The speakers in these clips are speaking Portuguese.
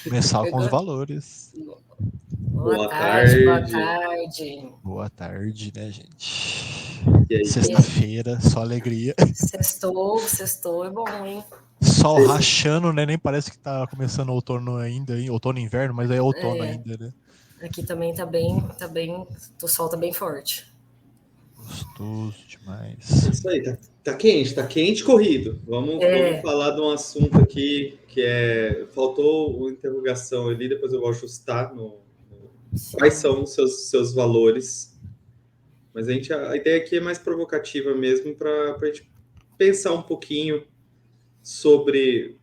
Começar com os Pegou? valores. Boa Boa tarde, boa tarde. tarde. Boa tarde, né, gente? E aí, Sexta-feira, só alegria. Sextou é bom, hein? Sol rachando, né? Nem parece que tá começando o outono ainda, hein? Outono e inverno, mas é outono ainda, né? Aqui também tá bem, o sol tá bem forte. Gostoso é demais. isso aí, tá quente corrido. Vamos falar de um assunto aqui que faltou uma interrogação ali, depois eu vou ajustar quais são os seus valores. Mas a ideia aqui é mais provocativa mesmo, para a gente pensar um pouquinho sobre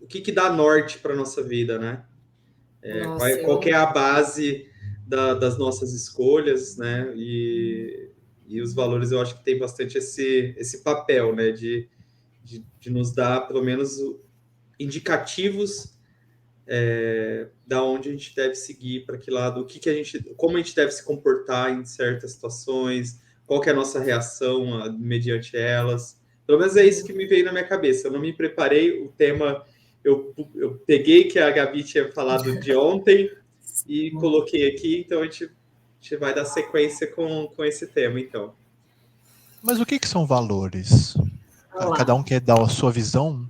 o que dá norte para nossa vida, né? Nossa, Qual que é a base das nossas escolhas, né? E os valores, eu acho que tem bastante esse papel, né? De nos dar, pelo menos, indicativos da onde a gente deve seguir, para que lado, como a gente deve se comportar em certas situações, qual que é a nossa reação mediante elas. Pelo menos é isso que me veio na minha cabeça. Eu não me preparei, o tema eu peguei que a Gabi tinha falado de ontem e coloquei aqui, então a gente vai dar sequência com esse tema, então. Mas o que são valores? Cada um quer dar a sua visão?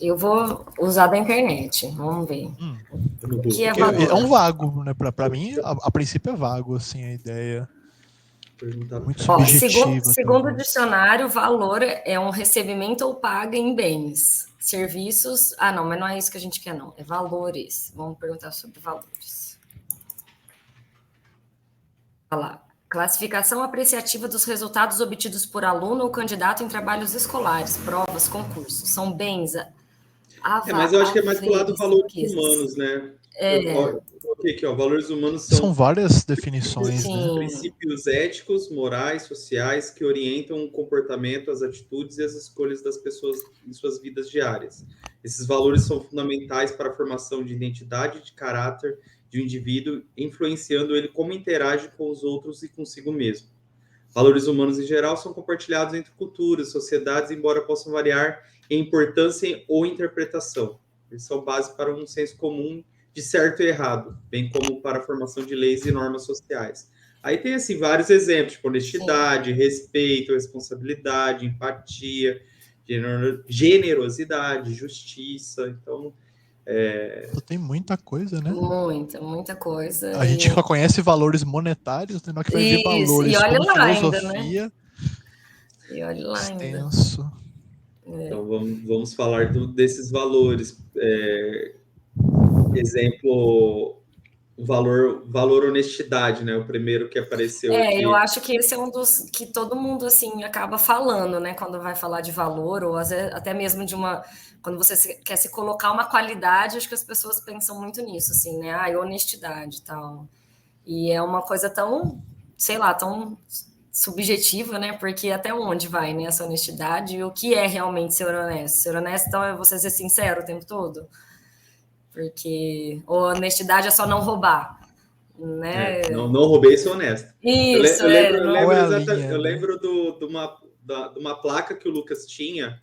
Eu vou usar da internet, vamos ver. O que é Porque é valor? um vago, né? Pra mim, a princípio é vago, assim, a ideia. Muito subjetiva Segundo o também. dicionário, valor é um recebimento ou paga em bens, serviços. Ah, não, mas não é isso que a gente quer, não. É valores. Vamos perguntar sobre valores. Olha lá. Classificação apreciativa dos resultados obtidos por aluno ou candidato em trabalhos escolares, provas, concursos. São bens Mas eu acho que é mais pro lado dos valores riquezas. humanos, né? Eu coloquei aqui, valores humanos São várias definições, né? princípios éticos, morais, sociais que orientam o comportamento, as atitudes e as escolhas das pessoas em suas vidas diárias. Esses valores são fundamentais para a formação de identidade e de caráter de um indivíduo, influenciando ele como interage com os outros e consigo mesmo. Valores humanos em geral são compartilhados entre culturas, sociedades, embora possam variar em importância ou interpretação. Eles são base para um senso comum de certo e errado, bem como para a formação de leis e normas sociais. Aí tem assim vários exemplos, tipo honestidade, respeito, responsabilidade, empatia, generosidade, justiça. Então, tem muita coisa, né? Muita coisa. A gente só conhece valores monetários, né? Na hora que vai ver valores E olha como lá ainda, né? filosofia, E olha lá ainda. extenso. Então, vamos falar desses valores. Exemplo, valor honestidade, né? O primeiro que apareceu aqui. Eu acho que esse é um dos que todo mundo assim acaba falando, né? Quando vai falar de valor, ou até mesmo de uma. Quando você quer se colocar uma qualidade, acho que as pessoas pensam muito nisso, assim, né? Honestidade e tal. E é uma coisa tão, sei lá, tão subjetiva, né? Porque até onde vai, né, essa honestidade? E o que é realmente ser honesto? Ser honesto, então, é você ser sincero o tempo todo? Porque honestidade é só não roubar, né? Não roubei, sou honesto. Isso, eu lembro de uma placa que o Lucas tinha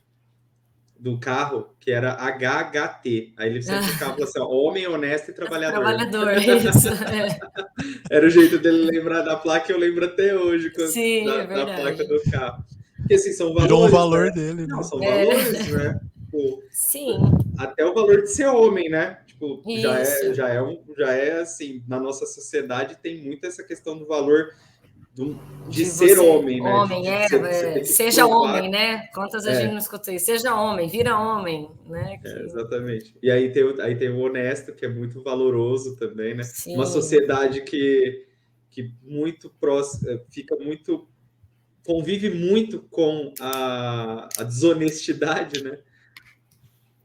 do carro, que era HHT. Aí ele sempre ficava assim, ó, homem honesto e trabalhador. Trabalhador, isso. Era o jeito dele lembrar da placa, eu lembro até hoje Sim, da placa do carro. Porque assim, são valores. Virou um valor, né, dele, Não, né? são valores, né? Tipo, sim. Até o valor de ser homem, né? Tipo, Isso. já é assim, na nossa sociedade tem muito essa questão do valor de ser homem, né? Homem, Você tem que seja provar. homem, né? Quantas a gente não escutou isso? Seja homem, vira homem, né? Exatamente. E aí tem o honesto, que é muito valoroso também, né? Sim. Uma sociedade que muito próxima, convive muito com a desonestidade, né?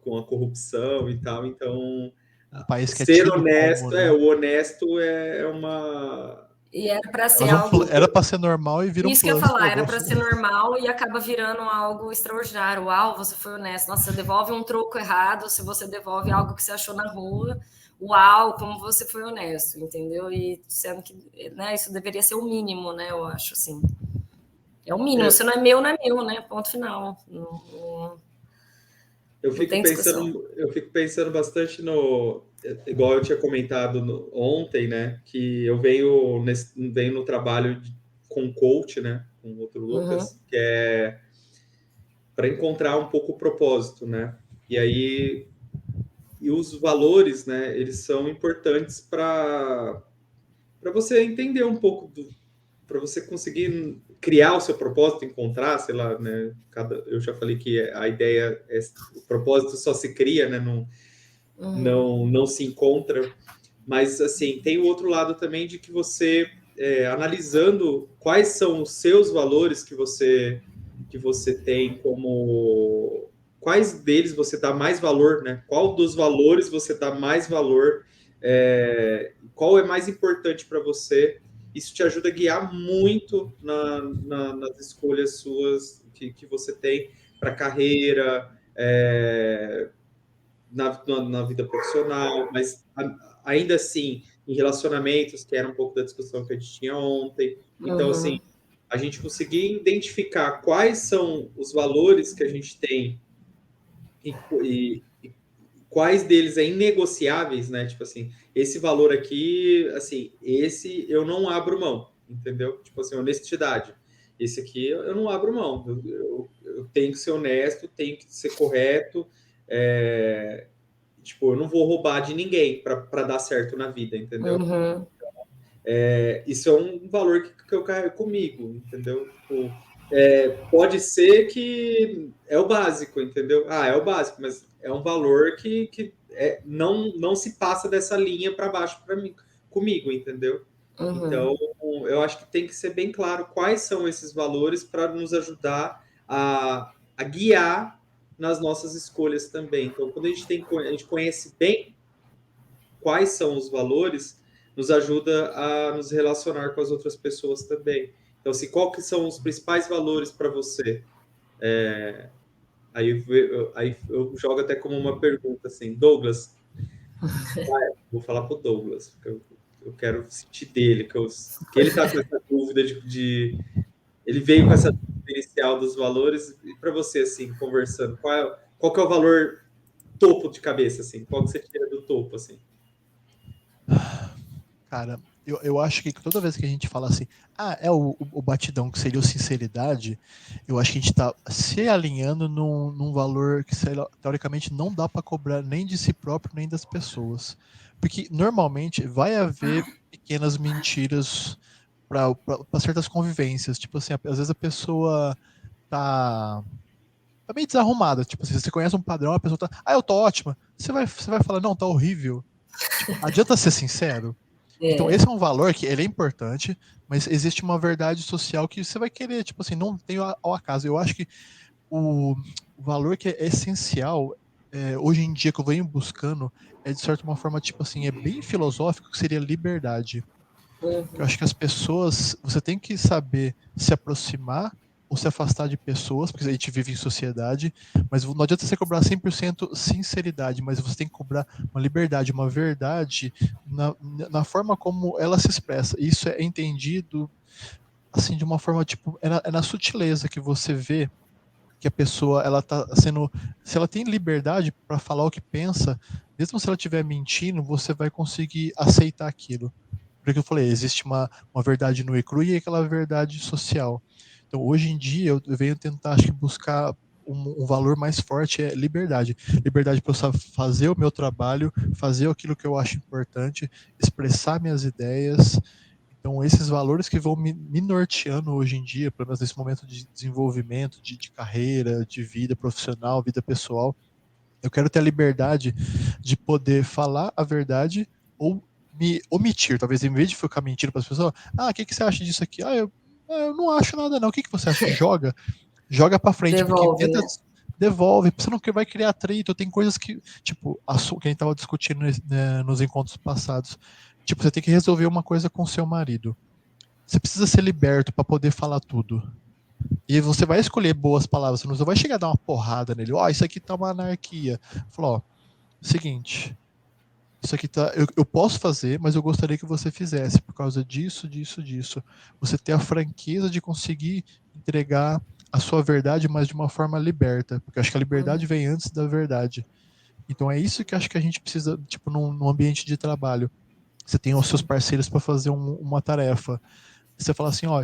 Com a corrupção e tal. Então, um país que ser honesto, honesto, o honesto é uma. E era para ser algo. Era para ser normal e vira um plus. Isso que eu ia falar, era para ser normal e acaba virando algo extraordinário. Uau, você foi honesto. Nossa, você devolve um troco errado, se você devolve algo que você achou na rua. Uau, como você foi honesto, entendeu? E sendo que, né, isso deveria ser o mínimo, né? Eu acho assim. É o mínimo. Se não é meu, não é meu, né? Ponto final. Eu fico pensando bastante no... Igual eu tinha comentado ontem, né? Que eu venho no trabalho com coach, né? Com o outro Lucas, que é para encontrar um pouco o propósito, né? E aí... E os valores, né? Eles são importantes para você entender um pouco para você conseguir criar o seu propósito, encontrar, sei lá, né? Eu já falei que a ideia é o propósito só se cria, né? Não se encontra. Mas assim, tem o outro lado também de que você analisando quais são os seus valores que você tem como quais deles você dá mais valor, né? Qual dos valores você dá mais valor? Qual é mais importante para você? Isso te ajuda a guiar muito nas escolhas suas que você tem para carreira, na vida profissional, mas ainda assim, em relacionamentos, que era um pouco da discussão que a gente tinha ontem. Então, assim, a gente conseguir identificar quais são os valores que a gente tem e quais deles é inegociáveis, né? Tipo assim, esse valor aqui, assim, esse eu não abro mão, entendeu? Tipo assim, honestidade. Esse aqui eu não abro mão. Eu tenho que ser honesto, tenho que ser correto. Tipo, eu não vou roubar de ninguém para dar certo na vida, entendeu? Isso é um valor que eu carrego comigo, entendeu? Tipo, pode ser que é o básico, entendeu? É o básico, mas é um valor que não se passa dessa linha para baixo para mim, comigo, entendeu? Então, eu acho que tem que ser bem claro quais são esses valores para nos ajudar a guiar nas nossas escolhas também. Então, quando a gente conhece bem quais são os valores, nos ajuda a nos relacionar com as outras pessoas também. Então, assim, qual que são os principais valores para você? Aí eu jogo até como uma pergunta, assim, Douglas, vou falar para o Douglas, porque eu quero sentir dele, que ele está com essa dúvida ele veio com essa dúvida inicial dos valores, e para você, assim, conversando, qual que é o valor topo de cabeça, assim? Qual que você tira do topo, assim? Cara, eu acho que toda vez que a gente fala assim, é o batidão, que seria o sinceridade, eu acho que a gente está se alinhando num valor que, sei lá, teoricamente, não dá para cobrar nem de si próprio, nem das pessoas. Porque, normalmente, vai haver pequenas mentiras para certas convivências. Tipo assim, às vezes a pessoa tá meio desarrumada. Tipo assim, você conhece um padrão, a pessoa tá, eu tô ótima. Você vai falar, não, tá horrível. Tipo, adianta ser sincero? Então, esse é um valor que ele é importante, mas existe uma verdade social que você vai querer, tipo assim, não tem ao acaso. Eu acho que o valor que é essencial, hoje em dia, que eu venho buscando, de certa uma forma, tipo assim, é bem filosófico, que seria liberdade. Eu acho que as pessoas, você tem que saber se aproximar ou se afastar de pessoas, porque a gente vive em sociedade, mas não adianta você cobrar 100% sinceridade, mas você tem que cobrar uma liberdade, uma verdade na forma como ela se expressa. Isso é entendido assim de uma forma tipo, é na sutileza que você vê que a pessoa ela tá sendo, se ela tem liberdade para falar o que pensa, mesmo se ela estiver mentindo, você vai conseguir aceitar aquilo. Porque eu falei, existe uma verdade nua e crua e aquela verdade social. Então, hoje em dia, eu venho tentar, acho que, buscar um valor mais forte, é liberdade. Liberdade para eu fazer o meu trabalho, fazer aquilo que eu acho importante, expressar minhas ideias. Então, esses valores que vão me norteando hoje em dia, pelo menos nesse momento de desenvolvimento, de carreira, de vida profissional, vida pessoal, eu quero ter a liberdade de poder falar a verdade ou me omitir. Talvez em vez de ficar mentindo para as pessoas, o que você acha disso aqui? Eu não acho nada não. O que você acha? Joga para frente, porque Devolve, né? devolve, você não vai criar atrito. Tem coisas que, tipo, que a gente tava discutindo nos encontros passados. Tipo, você tem que resolver uma coisa com seu marido. Você precisa ser liberto para poder falar tudo. E você vai escolher boas palavras, você não vai chegar a dar uma porrada nele. Isso aqui tá uma anarquia. Falou, seguinte, isso aqui tá. Eu posso fazer, mas eu gostaria que você fizesse, por causa disso, disso, disso. Você ter a franqueza de conseguir entregar a sua verdade, mas de uma forma liberta, porque eu acho que a liberdade vem antes da verdade. Então é isso que eu acho que a gente precisa, tipo, num ambiente de trabalho. Você tem os seus parceiros para fazer uma tarefa. Você fala assim, ó,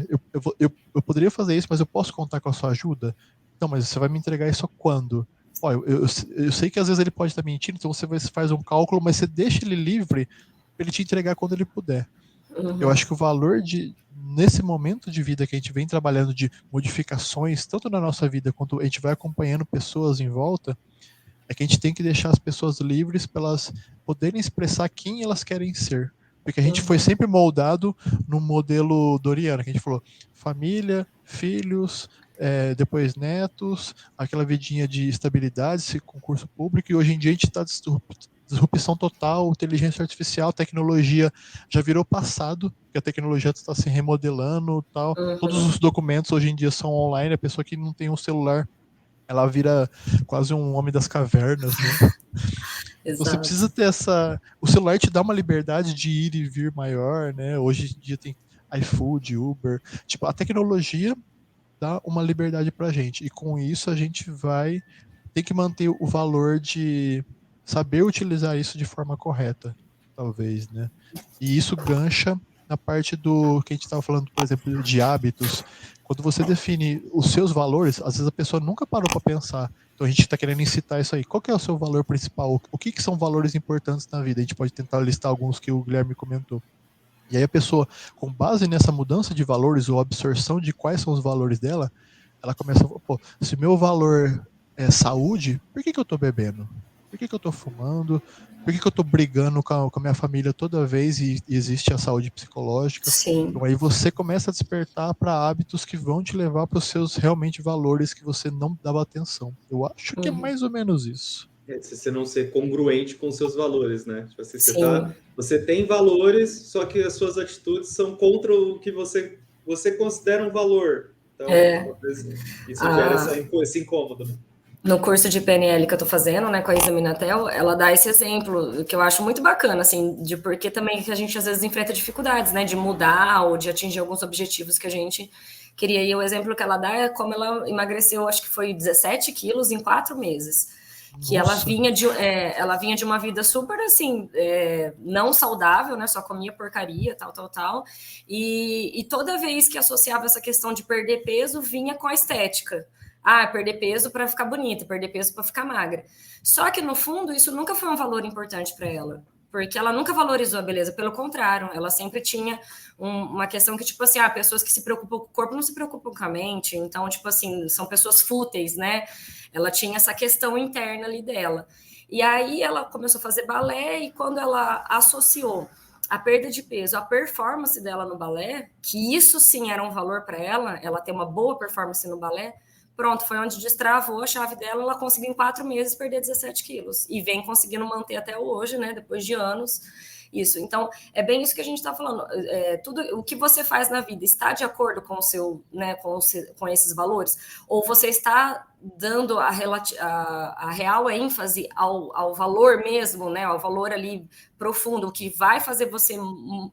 eu poderia fazer isso, mas eu posso contar com a sua ajuda? Não, mas você vai me entregar isso quando? Ó, eu sei que às vezes ele pode estar mentindo, então você faz um cálculo, mas você deixa ele livre para ele te entregar quando ele puder. Eu acho que o valor nesse momento de vida que a gente vem trabalhando de modificações, tanto na nossa vida quanto a gente vai acompanhando pessoas em volta, é que a gente tem que deixar as pessoas livres para elas poderem expressar quem elas querem ser. Porque a gente foi sempre moldado no modelo doriano, que a gente falou família, filhos, depois netos, aquela vidinha de estabilidade, esse concurso público, e hoje em dia a gente está disrupção total, inteligência artificial, tecnologia já virou passado, que a tecnologia está se remodelando, tal. Todos os documentos hoje em dia são online, a pessoa que não tem um celular, ela vira quase um homem das cavernas, né? Então você precisa ter o celular te dá uma liberdade de ir e vir maior, né? Hoje em dia tem iFood, Uber, tipo, a tecnologia dá uma liberdade pra gente, e com isso a gente vai ter que manter o valor de saber utilizar isso de forma correta, talvez, né? E isso gancha na parte do que a gente estava falando, por exemplo, de hábitos. Quando você define os seus valores, às vezes a pessoa nunca parou para pensar. Então a gente está querendo incitar isso aí. Qual que é o seu valor principal? O que são valores importantes na vida? A gente pode tentar listar alguns que o Guilherme comentou. E aí a pessoa, com base nessa mudança de valores ou absorção de quais são os valores dela, ela começa a falar, pô, se meu valor é saúde, por que eu tô bebendo? Por que eu tô fumando? Por que eu tô brigando com a minha família toda vez e existe a saúde psicológica? Sim. Então aí você começa a despertar para hábitos que vão te levar para os seus realmente valores que você não dava atenção. Eu acho que é mais ou menos isso. Se você não ser congruente com seus valores, né? Tipo assim, Sim. você tem valores, só que as suas atitudes são contra o que você considera um valor. Então, isso gera esse incômodo, né? No curso de PNL que eu tô fazendo, né, com a Isa Minatel, ela dá esse exemplo, que eu acho muito bacana, assim, de porque também que a gente às vezes enfrenta dificuldades, né, de mudar ou de atingir alguns objetivos que a gente queria. E o exemplo que ela dá é como ela emagreceu, acho que foi 17 quilos em 4 meses. Que ela vinha de uma vida super, assim, não saudável, né, só comia porcaria, tal. E toda vez que associava essa questão de perder peso, vinha com a estética. Perder peso para ficar bonita, perder peso para ficar magra. Só que, no fundo, isso nunca foi um valor importante para ela, porque ela nunca valorizou a beleza, pelo contrário, ela sempre tinha uma questão que, tipo assim, pessoas que se preocupam com o corpo não se preocupam com a mente, então, tipo assim, são pessoas fúteis, né? Ela tinha essa questão interna ali dela. E aí ela começou a fazer balé, e quando ela associou a perda de peso, a performance dela no balé, que isso sim era um valor para ela ter uma boa performance no balé, pronto, foi onde destravou a chave dela, ela conseguiu em 4 meses perder 17 quilos, e vem conseguindo manter até hoje, né, depois de anos, isso. Então, é bem isso que a gente está falando, tudo o que você faz na vida está de acordo com o seu, né, com esses valores, ou você está dando a real ênfase ao valor mesmo, né, ao valor ali profundo, o que vai fazer você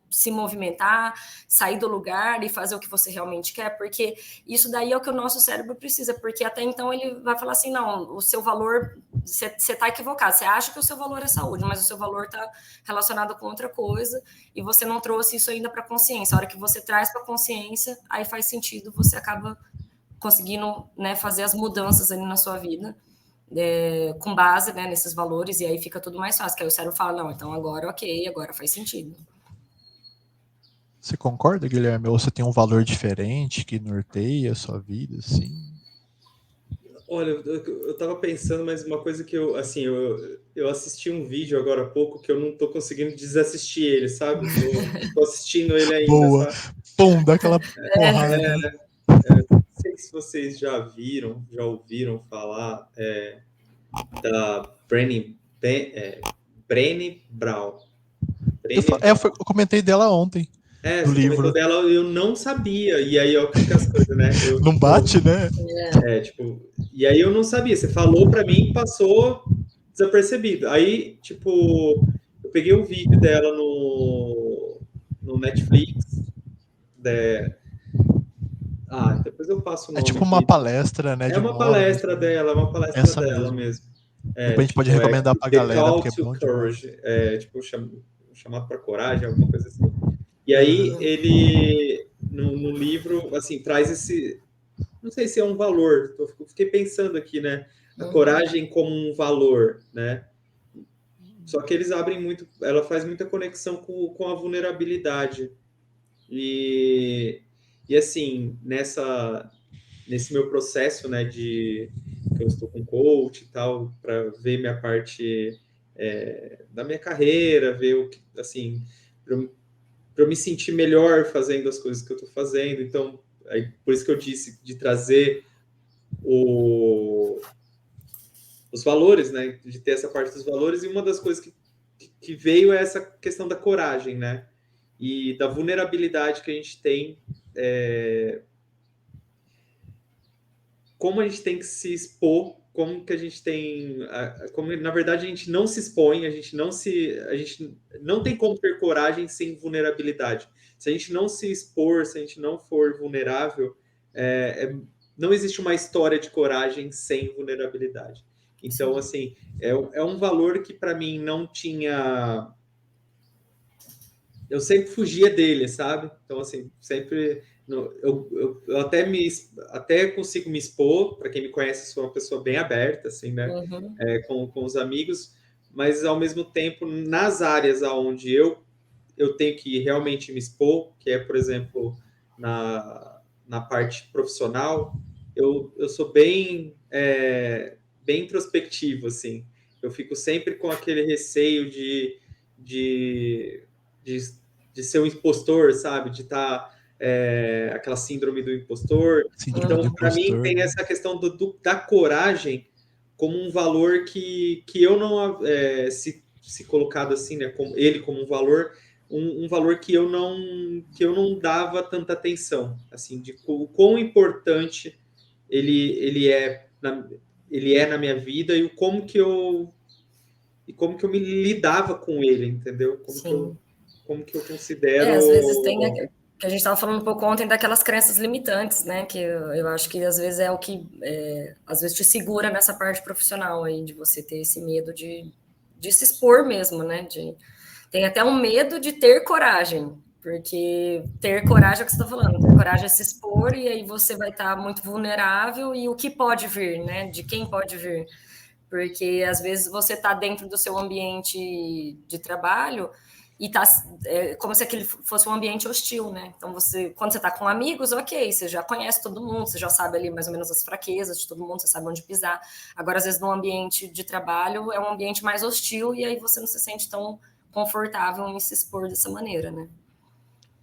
se movimentar, sair do lugar e fazer o que você realmente quer, porque isso daí é o que o nosso cérebro precisa, porque até então ele vai falar assim, não, o seu valor, você está equivocado, você acha que o seu valor é saúde, mas o seu valor está relacionado com outra coisa, e você não trouxe isso ainda para a consciência. A hora que você traz para a consciência, aí faz sentido, você acaba conseguindo, né, fazer as mudanças ali na sua vida, com base, né, nesses valores, e aí fica tudo mais fácil, que aí o cérebro fala, não, então agora ok, agora faz sentido. Você concorda, Guilherme? Ou você tem um valor diferente que norteia a sua vida, assim? Olha, eu tava pensando, mas uma coisa que eu assisti um vídeo agora há pouco que eu não tô conseguindo desassistir ele, sabe? Tô assistindo ele ainda. Boa! Pum, dá aquela porrada. Não sei se vocês já ouviram falar da Brené Brown. Eu comentei dela ontem. Do Você livro. comentou dela, eu não sabia. E aí, ó, que as coisas, né? Não bate, né? E aí eu não sabia. Você falou pra mim, passou desapercebido. Aí, tipo, eu peguei um vídeo dela no Netflix. Depois eu passo o É nome tipo uma aqui. palestra, né, É de uma 1 hora palestra mesmo. dela, é uma palestra Essa dela mesmo. mesmo. Depois a gente pode Tipo, recomendar pra The galera, Call porque é to bom demais. Courage, tipo, chamado para coragem, alguma coisa assim. E aí Uhum. ele, no livro, assim, traz esse, não sei se é um valor, fiquei pensando aqui, né, a coragem como um valor, né, só que eles abrem muito, ela faz muita conexão com a vulnerabilidade, e assim, nesse meu processo, né, que eu estou com coach e tal, para ver minha parte da minha carreira, ver o que, assim, para eu me sentir melhor fazendo as coisas que eu estou fazendo. Então, por isso que eu disse de trazer os valores, né, de ter essa parte dos valores, e uma das coisas que veio é essa questão da coragem, né, e da vulnerabilidade que a gente tem, como a gente tem que se expor, como que a gente tem, como na verdade a gente não se expõe, a gente não tem como ter coragem sem vulnerabilidade. Se a gente não se expor, se a gente não for vulnerável, não existe uma história de coragem sem vulnerabilidade. Então, Sim. assim, é um valor que para mim não tinha. Eu sempre fugia dele, sabe? Então, assim, sempre. Eu até consigo me expor, para quem me conhece, sou uma pessoa bem aberta, assim, né? Uhum. Com os amigos, mas ao mesmo tempo, nas áreas onde eu tenho que realmente me expor, que é, por exemplo, na parte profissional, eu sou bem introspectivo, assim. Eu fico sempre com aquele receio de, de, de ser um impostor, sabe? De estar aquela síndrome do impostor. Síndrome do Então, para mim, impostor, tem né? essa questão da coragem como um valor que eu não, se colocado assim, né? Como um valor, um valor que eu não dava tanta atenção, assim, de o quão importante ele é na minha vida e como que eu me lidava com ele, entendeu? Sim. Como que eu considero. Às vezes tem que a gente estava falando um pouco ontem daquelas crenças limitantes, né? Que eu acho que às vezes é o que às vezes te segura nessa parte profissional aí, de você ter esse medo de se expor mesmo, né? Tem até um medo de ter coragem, porque ter coragem é o que você está falando, ter coragem é se expor, e aí você vai estar muito vulnerável, e o que pode vir, né? De quem pode vir. Porque às vezes você está dentro do seu ambiente de trabalho e tá como se aquele fosse um ambiente hostil, né? Então quando você está com amigos, ok, você já conhece todo mundo, você já sabe ali mais ou menos as fraquezas de todo mundo, você sabe onde pisar. Agora, às vezes, no ambiente de trabalho é um ambiente mais hostil e aí você não se sente tão confortável em se expor dessa maneira, né?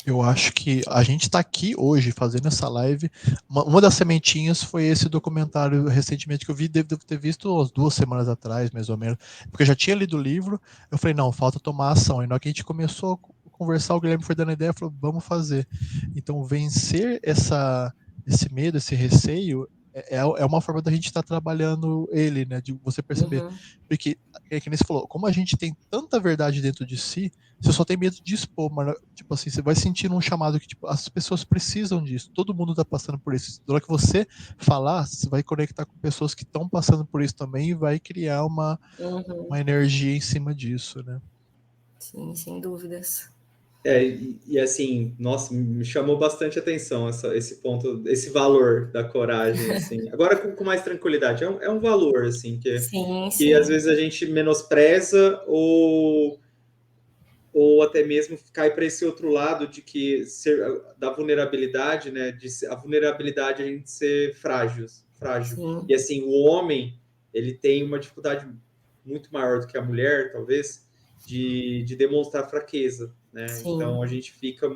Eu acho que a gente está aqui hoje fazendo essa live. Uma das sementinhas foi esse documentário recentemente que eu vi, devo ter visto umas 2 semanas atrás, mais ou menos, porque eu já tinha lido o livro. Eu falei, não, falta tomar ação. E na hora que a gente começou a conversar, o Guilherme foi dando ideia, falou, vamos fazer. Então, vencer esse medo, esse receio, é uma forma da gente estar trabalhando ele, né? De você perceber. Uhum. Porque, é que nem você falou, como a gente tem tanta verdade dentro de si, você só tem medo de expor, mas, tipo assim, você vai sentindo um chamado que, tipo, as pessoas precisam disso, todo mundo tá passando por isso. Na hora que você falar, você vai conectar com pessoas que estão passando por isso também e vai criar uma energia em cima disso, né? Sim, sem dúvidas. Assim, nossa, me chamou bastante atenção esse ponto, esse valor da coragem, assim. Agora com mais tranquilidade, é um valor, assim, Sim, que às sim. vezes a gente menospreza ou até mesmo cai para esse outro lado de que da vulnerabilidade, né? A vulnerabilidade a gente ser frágil. Sim. E assim, o homem, ele tem uma dificuldade muito maior do que a mulher, talvez, de demonstrar fraqueza, né? Então a Sim. gente fica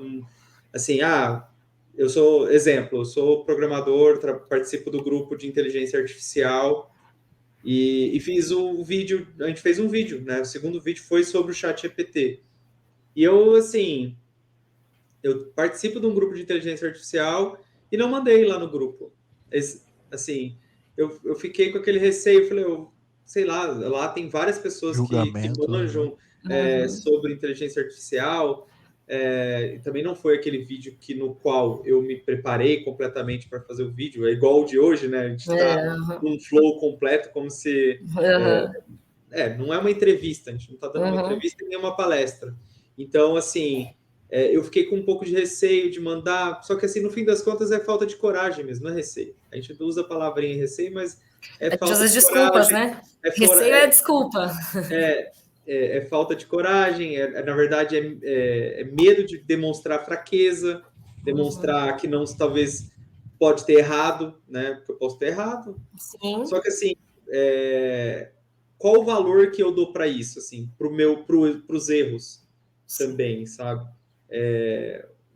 assim, eu sou programador, participo do grupo de inteligência artificial e fiz o vídeo, a gente fez um vídeo, né? O segundo vídeo foi sobre o ChatGPT. E eu, assim, eu participo de um grupo de inteligência artificial e não mandei lá no grupo. Assim, eu fiquei com aquele receio, falei, sei lá tem várias pessoas que Julgamento, né? manjam sobre inteligência artificial, também não foi aquele vídeo no qual eu me preparei completamente para fazer o vídeo, é igual o de hoje, né? A gente está num flow completo, como se... não é uma entrevista, a gente não está dando uma entrevista nem uma palestra. Então, assim, eu fiquei com um pouco de receio de mandar, só que, assim, no fim das contas, é falta de coragem mesmo, não é receio. A gente não usa a palavrinha receio, mas é falta de desculpas, coragem. né? Receio é desculpa. É falta de coragem, na verdade, é medo de demonstrar fraqueza, demonstrar que não, talvez, pode ter errado, né? Porque eu posso ter errado. Sim. Só que, assim, qual o valor que eu dou para isso, assim, para os erros também, sabe?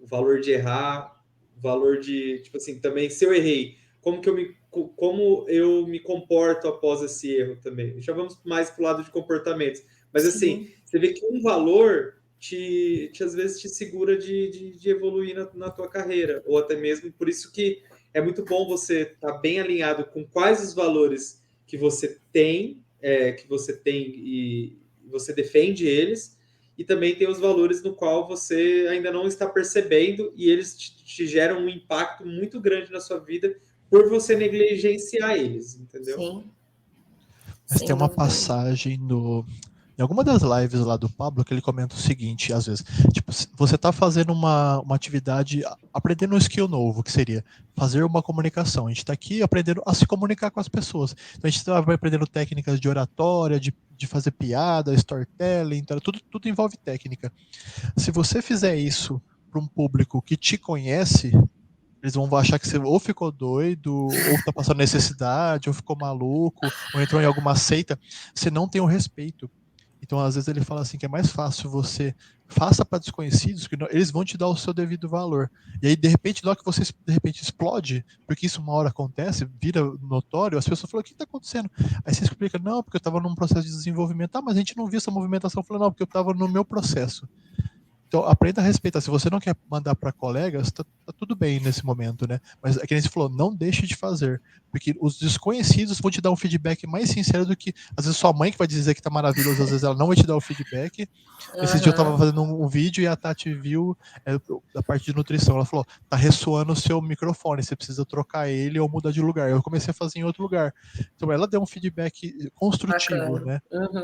O valor de errar, o valor de, tipo assim, também, se eu errei, como eu me comporto após esse erro também. Já vamos mais para o lado de comportamentos. Mas, assim, você vê que um valor às vezes te segura de evoluir na tua carreira, ou até mesmo, por isso que é muito bom você estar bem alinhado com quais os valores que você tem e você defende eles, e também tem os valores no qual você ainda não está percebendo e eles te geram um impacto muito grande na sua vida por você negligenciar eles, entendeu? Sim. Mas tem uma passagem em alguma das lives lá do Pablo que ele comenta o seguinte, às vezes, tipo, você está fazendo uma atividade, aprendendo um skill novo, que seria fazer uma comunicação. A gente está aqui aprendendo a se comunicar com as pessoas. Então a gente vai aprendendo técnicas de oratória, de fazer piada, storytelling, então, tudo envolve técnica. Se você fizer isso para um público que te conhece, eles vão achar que você ou ficou doido, ou tá passando necessidade, ou ficou maluco, ou entrou em alguma seita. Você não tem o respeito. Então, às vezes, ele fala assim que é mais fácil você faça para desconhecidos, que eles vão te dar o seu devido valor. E aí, de repente, logo que você de repente explode, porque isso uma hora acontece, vira notório, as pessoas falam, o que está acontecendo? Aí você explica, não, porque eu estava num processo de desenvolvimento. Ah, mas a gente não viu essa movimentação. Eu falo, não, porque eu estava no meu processo. Então, aprenda a respeitar. Se você não quer mandar para colegas, tá tudo bem nesse momento, né? Mas é que nem você falou, não deixe de fazer. Porque os desconhecidos vão te dar um feedback mais sincero do que, às vezes, sua mãe que vai dizer que tá maravilhoso, às vezes ela não vai te dar o feedback. Esse dia eu tava fazendo um vídeo e a Tati viu da parte de nutrição. Ela falou, tá ressoando o seu microfone, você precisa trocar ele ou mudar de lugar. Eu comecei a fazer em outro lugar. Então, ela deu um feedback construtivo, né?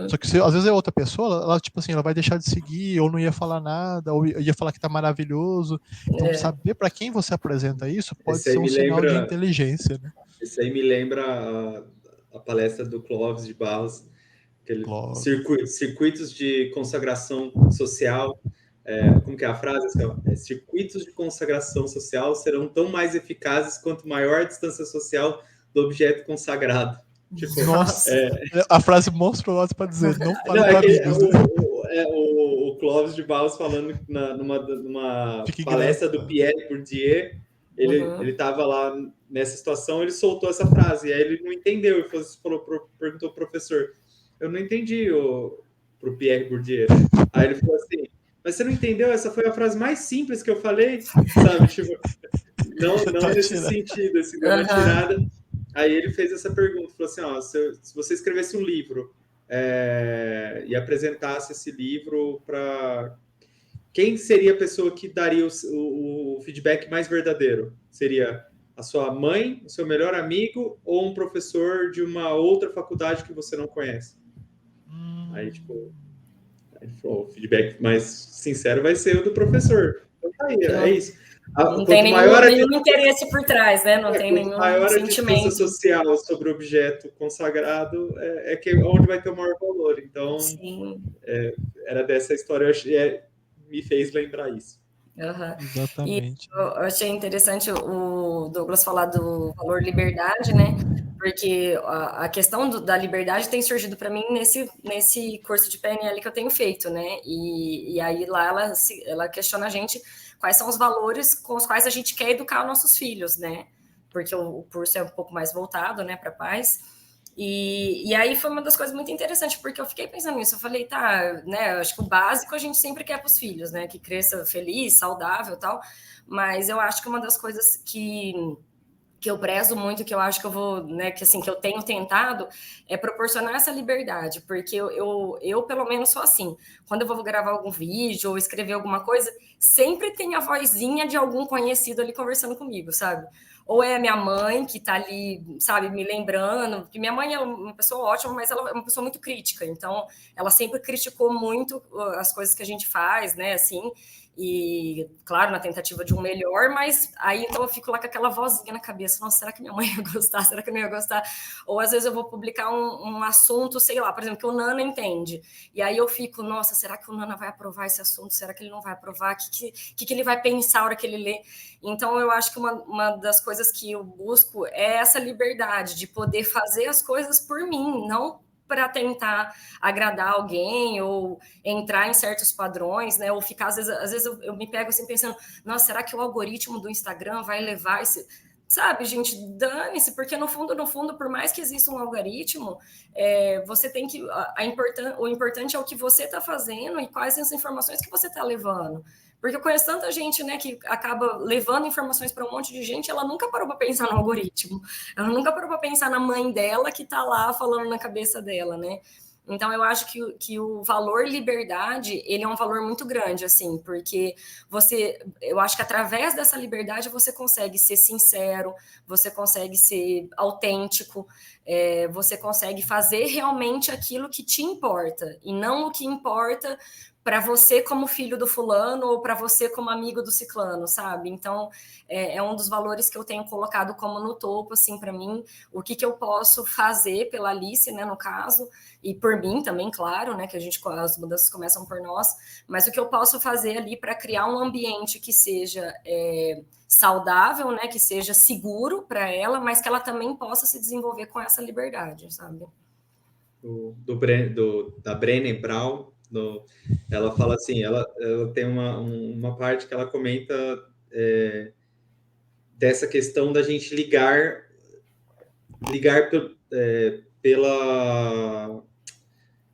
Só que às vezes é outra pessoa, ela tipo assim, ela vai deixar de seguir, ou não ia falar nada, ou ia falar que tá maravilhoso. Então, saber para quem você apresenta isso pode ser um sinal de inteligência, né? Isso aí me lembra a palestra do Clóvis de Barros, circuitos de consagração social. Como que é a frase? Circuitos de consagração social serão tão mais eficazes quanto maior a distância social do objeto consagrado. Tipo, nossa, a frase monstruosa para dizer, não fale para amigos. O Clóvis de Barros falando numa palestra do Pierre Bourdieu, ele estava lá nessa situação, ele soltou essa frase, e aí ele não entendeu, ele perguntou ao professor, eu não entendi pro Pierre Bourdieu. Aí ele falou assim, mas você não entendeu? Essa foi a frase mais simples que eu falei, sabe? Tipo, não nesse sentido, assim, deu uma tirada. Aí ele fez essa pergunta, falou assim, se você escrevesse um livro e apresentasse esse livro para... Quem seria a pessoa que daria o feedback mais verdadeiro? Seria a sua mãe, o seu melhor amigo ou um professor de uma outra faculdade que você não conhece? Aí, tipo... Ele falou, o feedback mais sincero vai ser o do professor. Então, tá aí, é isso. Não tem nenhum interesse por trás, né? Não tem nenhum maior sentimento. A distância social sobre o objeto consagrado que é onde vai ter o maior valor. Então, era dessa história, me fez lembrar isso. Exatamente. E eu achei interessante o Douglas falar do valor liberdade, né? Porque a questão da liberdade tem surgido para mim nesse curso de PNL que eu tenho feito, né? E aí lá ela questiona a gente quais são os valores com os quais a gente quer educar os nossos filhos, né? Porque o curso é um pouco mais voltado, né, para pais. E aí foi uma das coisas muito interessantes, porque eu fiquei pensando nisso. Eu falei, tá, né? Acho que o básico a gente sempre quer para os filhos, né? Que cresça feliz, saudável e tal. Mas eu acho que uma das coisas que que eu prezo muito, que eu acho que eu vou, né, que assim, que eu tenho tentado, é proporcionar essa liberdade, porque eu pelo menos sou assim, quando eu vou gravar algum vídeo ou escrever alguma coisa, sempre tem a vozinha de algum conhecido ali conversando comigo, sabe? Ou é a minha mãe que tá ali, sabe, me lembrando, porque minha mãe é uma pessoa ótima, mas ela é uma pessoa muito crítica, então ela sempre criticou muito as coisas que a gente faz, né, assim, e, claro, na tentativa de um melhor, mas aí então eu fico lá com aquela vozinha na cabeça, nossa, será que minha mãe ia gostar? Será que não ia gostar? Ou às vezes eu vou publicar um assunto, sei lá, por exemplo, que o Nana entende, e aí eu fico, nossa, será que o Nana vai aprovar esse assunto? Será que ele não vai aprovar? O que ele vai pensar na hora que ele lê? Então eu acho que uma das coisas que eu busco é essa liberdade de poder fazer as coisas por mim, não para tentar agradar alguém ou entrar em certos padrões, né? Ou ficar, às vezes eu me pego assim pensando, nossa, será que o algoritmo do Instagram vai levar esse. Sabe, gente, dane-se, porque no fundo, por mais que exista um algoritmo, você tem que. O importante é o que você está fazendo e quais as informações que você está levando. Porque eu conheço tanta gente, né, que acaba levando informações para um monte de gente, ela nunca parou para pensar no algoritmo. Ela nunca parou para pensar na mãe dela que está lá falando na cabeça dela, né? Então, eu acho que o valor liberdade, ele é um valor muito grande, assim, porque eu acho que através dessa liberdade você consegue ser sincero, você consegue ser autêntico, você consegue fazer realmente aquilo que te importa, e não o que importa para você como filho do fulano ou para você como amigo do ciclano, sabe? Então, é um dos valores que eu tenho colocado como no topo, assim, para mim, o que eu posso fazer pela Alice, né, no caso, e por mim também, claro, né, que as mudanças começam por nós, mas o que eu posso fazer ali para criar um ambiente que seja saudável, né, que seja seguro para ela, mas que ela também possa se desenvolver com essa liberdade, sabe? Da Brené Brown, ela fala assim, ela tem uma parte que ela comenta dessa questão da gente ligar pela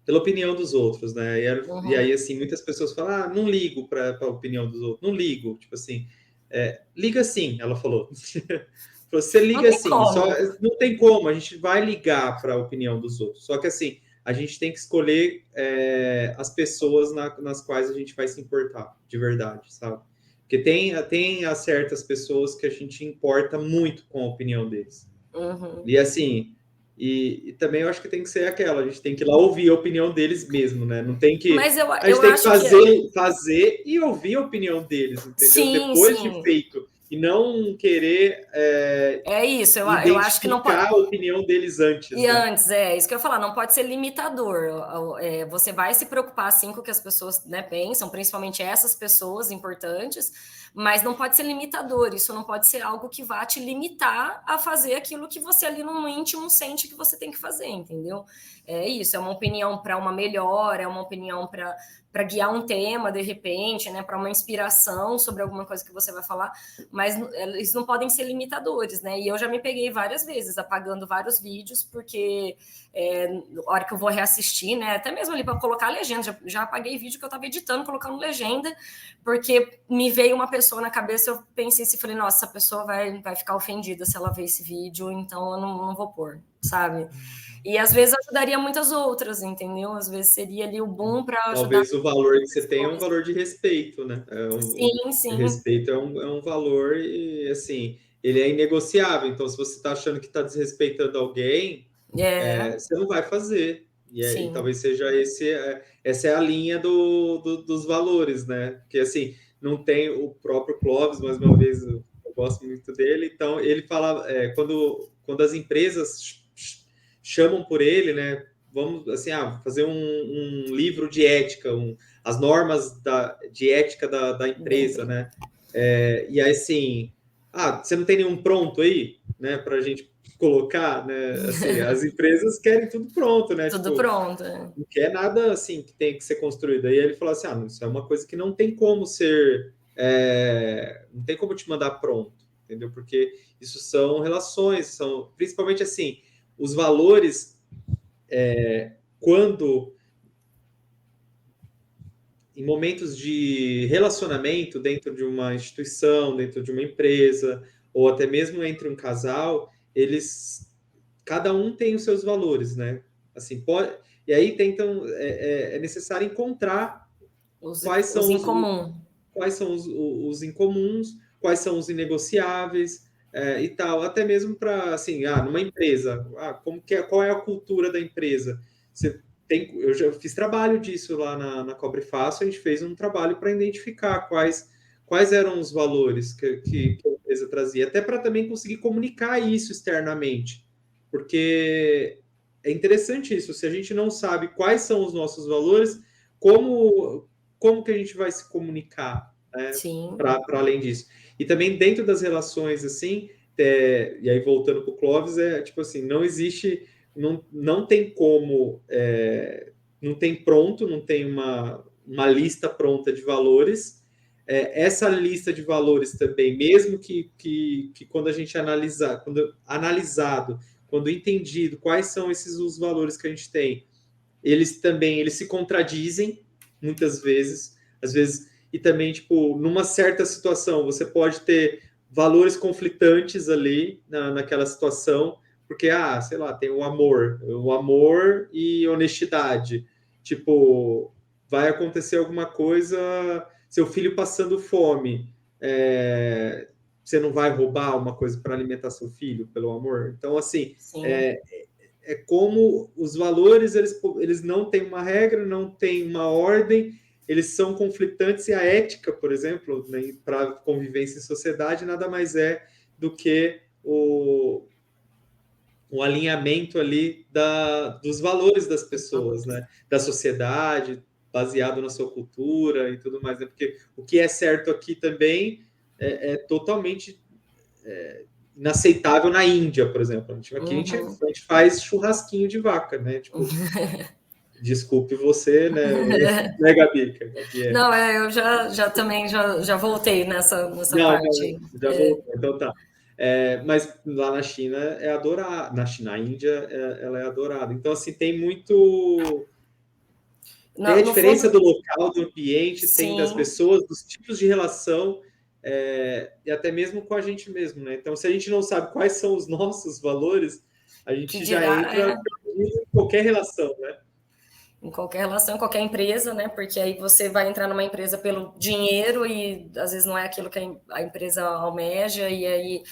opinião dos outros, né? E aí, assim, muitas pessoas falam, não ligo para a opinião dos outros, não ligo, tipo assim, liga sim, ela falou. Você liga sim, só não tem como, a gente vai ligar para a opinião dos outros, só que assim, a gente tem que escolher as pessoas nas quais a gente vai se importar, de verdade, sabe? Porque tem certas pessoas que a gente importa muito com a opinião deles. E assim, e também eu acho que tem que ser aquela, a gente tem que ir lá ouvir a opinião deles mesmo, né? Não tem que. Mas a gente tem que fazer e ouvir a opinião deles, entendeu? Sim, depois sim. de feito. E não querer isso, eu acho que não pode. A opinião deles antes. E antes, isso que eu ia falar, não pode ser limitador. Você vai se preocupar sim com o que as pessoas, né, pensam, principalmente essas pessoas importantes, mas não pode ser limitador. Isso não pode ser algo que vá te limitar a fazer aquilo que você ali no íntimo sente que você tem que fazer, entendeu? É isso, é uma opinião para uma melhora, é uma opinião para guiar um tema, de repente, né, para uma inspiração sobre alguma coisa que você vai falar, mas eles não podem ser limitadores, né? E eu já me peguei várias vezes apagando vários vídeos, porque na hora que eu vou reassistir, né, até mesmo ali para colocar a legenda, já apaguei vídeo que eu estava editando, colocando legenda, porque me veio uma pessoa na cabeça, eu pensei assim, falei, nossa, essa pessoa vai ficar ofendida se ela ver esse vídeo, então eu não vou pôr, sabe? E às vezes ajudaria muitas outras, entendeu? Às vezes seria ali o boom para ajudar. Talvez o valor que você tem é um valor de respeito, né? Sim. Respeito é um valor e, assim, ele é inegociável. Então, se você está achando que está desrespeitando alguém, você não vai fazer. E talvez seja essa é a linha dos valores, né? Porque, assim, não tem o próprio Clóvis, mais uma vez, eu gosto muito dele. Então, ele fala, quando as empresas chamam por ele, né? Vamos assim, fazer um livro de ética, as normas de ética da empresa, né? E aí, assim, você não tem nenhum pronto aí, né? Para a gente colocar, né? Assim, as empresas querem tudo pronto, né? Tudo pronto. Não quer nada assim que tem que ser construído. Aí ele falou assim, isso é uma coisa que não tem como ser, não tem como te mandar pronto, entendeu? Porque isso são relações, são principalmente assim, os valores, quando em momentos de relacionamento dentro de uma instituição, dentro de uma empresa, ou até mesmo entre um casal, cada um tem os seus valores, né? Assim, e aí é necessário encontrar quais são quais são os incomuns, quais são os inegociáveis, e tal, até mesmo para, assim, numa empresa, qual é a cultura da empresa? Eu já fiz trabalho disso lá na Cobre Fácil, a gente fez um trabalho para identificar quais eram os valores que a empresa trazia, até para também conseguir comunicar isso externamente, porque é interessante isso, se a gente não sabe quais são os nossos valores, como que a gente vai se comunicar, né, para além disso? E também dentro das relações, assim, e aí voltando para o Clóvis, tipo assim, não existe, não tem como, não tem pronto, não tem uma lista pronta de valores. Essa lista de valores também, mesmo que quando a gente analisado, quando entendido quais são os valores que a gente tem, eles se contradizem muitas vezes, às vezes, e também, tipo, numa certa situação, você pode ter valores conflitantes ali naquela situação, porque, sei lá, tem o amor e honestidade. Tipo, vai acontecer alguma coisa, seu filho passando fome, você não vai roubar uma coisa para alimentar seu filho, pelo amor? Então, assim, como os valores, eles não têm uma regra, não têm uma ordem, eles são conflitantes, e a ética, por exemplo, né, para convivência em sociedade, nada mais é do que o alinhamento ali dos valores das pessoas, né, da sociedade, baseado na sua cultura e tudo mais, né? Porque o que é certo aqui também é totalmente inaceitável na Índia, por exemplo. Aqui a gente faz churrasquinho de vaca, né? Tipo, desculpe você, né, Gabi? Não, eu já também já voltei nessa parte. Já voltou, então tá. Mas lá na China é adorada, na Índia ela é adorada. Então, assim, tem muito... Tem a diferença do local, do ambiente, tem das pessoas, dos tipos de relação, e até mesmo com a gente mesmo, né? Então, se a gente não sabe quais são os nossos valores, a gente já entra em qualquer relação, né? Em qualquer relação, em qualquer empresa, né? Porque aí você vai entrar numa empresa pelo dinheiro e às vezes não é aquilo que a empresa almeja, e aí,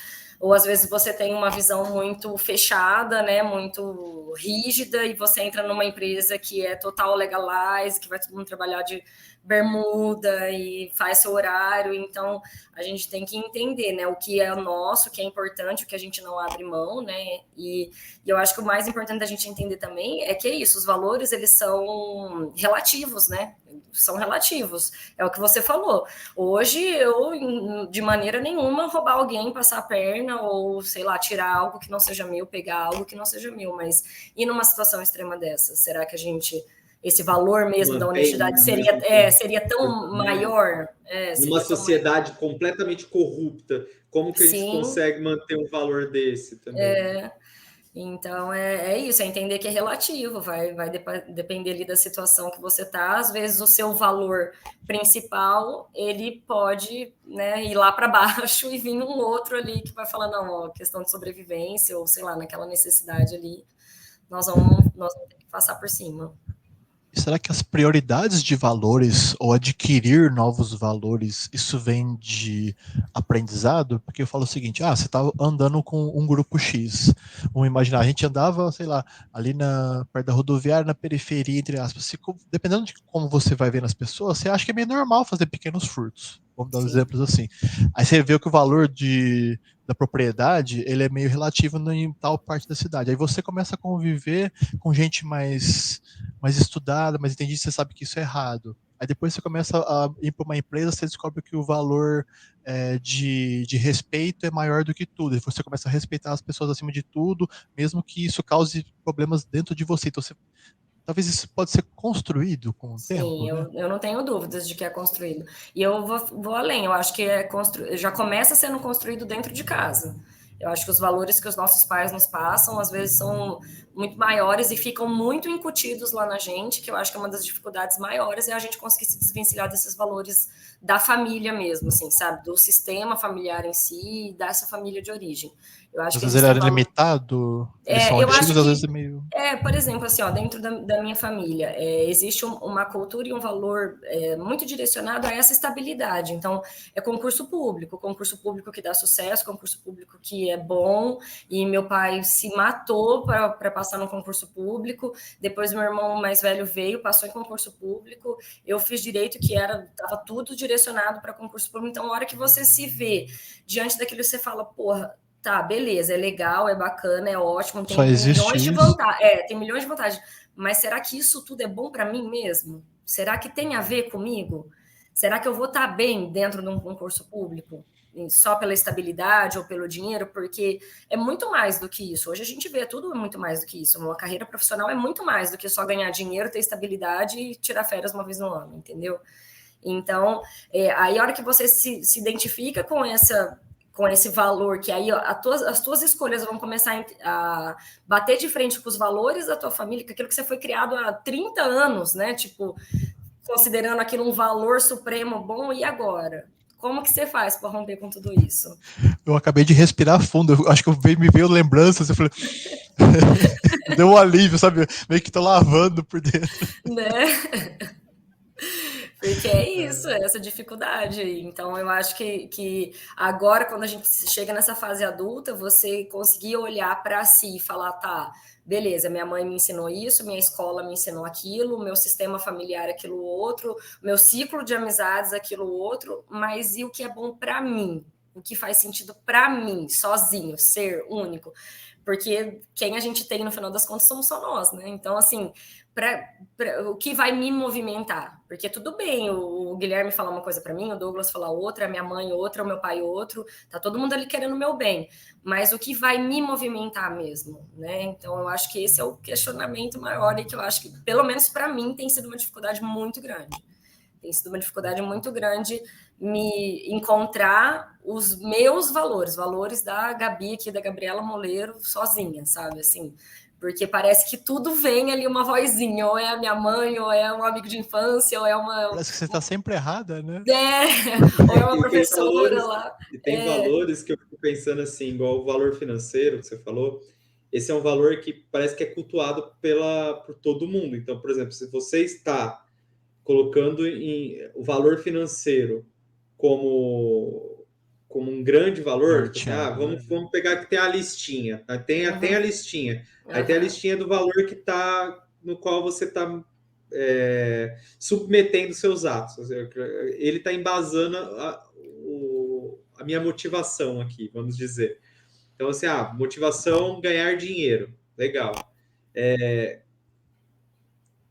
ou às vezes você tem uma visão muito fechada, né? Muito rígida, e você entra numa empresa que é total legalize, que vai todo mundo trabalhar de bermuda e faz seu horário. Então a gente tem que entender, né, o que é nosso, o que é importante, o que a gente não abre mão, né? E eu acho que o mais importante da gente entender também é que é isso, os valores, eles são relativos, né? São relativos. É o que você falou. Hoje, eu, de maneira nenhuma, roubar alguém, passar a perna, ou, sei lá, tirar algo que não seja meu, pegar algo que não seja meu. Mas, e numa situação extrema dessa? Será que esse valor mesmo da honestidade seria tão maior? Numa sociedade completamente corrupta, como que a gente consegue manter um valor desse também? Então, é isso, é entender que é relativo, vai depender ali da situação que você está. Às vezes, o seu valor principal, ele pode, né, ir lá para baixo e vir um outro ali que vai falar, não, ó, questão de sobrevivência, ou sei lá, naquela necessidade ali, nós vamos ter que passar por cima. E será que as prioridades de valores ou adquirir novos valores, isso vem de aprendizado? Porque eu falo o seguinte, você estava andando com um grupo X. Vamos imaginar, a gente andava, sei lá, ali perto da rodoviária, na periferia, entre aspas. Dependendo de como você vai vendo as pessoas, você acha que é meio normal fazer pequenos furtos. Vamos dar exemplos assim. Aí você vê que o valor da propriedade, ele é meio relativo em tal parte da cidade. Aí você começa a conviver com gente mais estudada, mais entendida, você sabe que isso é errado. Aí depois você começa a ir para uma empresa, você descobre que o valor de respeito é maior do que tudo. E você começa a respeitar as pessoas acima de tudo, mesmo que isso cause problemas dentro de você. Então, talvez isso pode ser construído com o tempo. Sim, né? eu não tenho dúvidas de que é construído. E eu vou além, eu acho que já começa sendo construído dentro de casa. Eu acho que os valores que os nossos pais nos passam, às vezes, são muito maiores e ficam muito incutidos lá na gente, que eu acho que é uma das dificuldades maiores, é a gente conseguir se desvencilhar desses valores da família mesmo, assim, sabe? Do sistema familiar em si e dessa família de origem. Eu acho Às que a vezes gente ele tem era limitado, eles são eu acho antigos, às que, vezes é meio... por exemplo, assim, ó, dentro da minha família, existe uma cultura e um valor muito direcionado a essa estabilidade. Então, é concurso público que dá sucesso, concurso público que é bom, e meu pai se matou para passar no concurso público, depois meu irmão mais velho veio, passou em concurso público, eu fiz direito que estava tudo direcionado para concurso público. Então, na hora que você se vê diante daquilo, você fala, porra, tá, beleza, é legal, é bacana, é ótimo, tem Só existe milhões de isso? vantagens. Tem milhões de vantagens. Mas será que isso tudo é bom para mim mesmo? Será que tem a ver comigo? Será que eu vou estar bem dentro de um concurso público? Só pela estabilidade ou pelo dinheiro? Porque é muito mais do que isso. Hoje a gente vê tudo muito mais do que isso. Uma carreira profissional é muito mais do que só ganhar dinheiro, ter estabilidade e tirar férias uma vez no ano, entendeu? Então, aí a hora que você se identifica com esse valor, que aí as tuas escolhas vão começar a bater de frente com os valores da tua família, com aquilo que você foi criado há 30 anos, né? Tipo, considerando aquilo um valor supremo bom, e agora? Como que você faz para romper com tudo isso? Eu acabei de respirar fundo, eu acho que me veio lembranças, eu falei... Deu um alívio, sabe? Meio que tô lavando por dentro. Né? Porque é isso, é essa dificuldade. Então, eu acho que agora, quando a gente chega nessa fase adulta, você conseguir olhar para si e falar, tá, beleza, minha mãe me ensinou isso, minha escola me ensinou aquilo, meu sistema familiar aquilo outro, meu ciclo de amizades aquilo outro, mas e o que é bom para mim? O que faz sentido para mim, sozinho, ser único? Porque quem a gente tem, no final das contas, somos só nós, né? Então, assim, o que vai me movimentar? Porque tudo bem o Guilherme falar uma coisa para mim, o Douglas falar outra, a minha mãe outra, o meu pai outro, tá todo mundo ali querendo o meu bem, mas o que vai me movimentar mesmo, né? Então eu acho que esse é o questionamento maior e que eu acho que, pelo menos para mim, tem sido uma dificuldade muito grande. Tem sido uma dificuldade muito grande me encontrar os meus valores da Gabi aqui, da Gabriela Moleiro, sozinha, sabe? Assim, porque parece que tudo vem ali uma vozinha, ou é a minha mãe, ou é um amigo de infância, ou é uma... Parece que você tá sempre errada, né? Ou é uma professora lá. E tem valores que eu fico pensando assim, igual o valor financeiro que você falou, esse é um valor que parece que é cultuado por todo mundo. Então, por exemplo, se você está colocando o valor financeiro como um grande valor, tipo assim, vamos pegar que tem a listinha, tem a listinha, aí tem a listinha do valor que tá, no qual você está submetendo seus atos. Ele está embasando a minha motivação aqui, vamos dizer. Então, assim, motivação, ganhar dinheiro. Legal.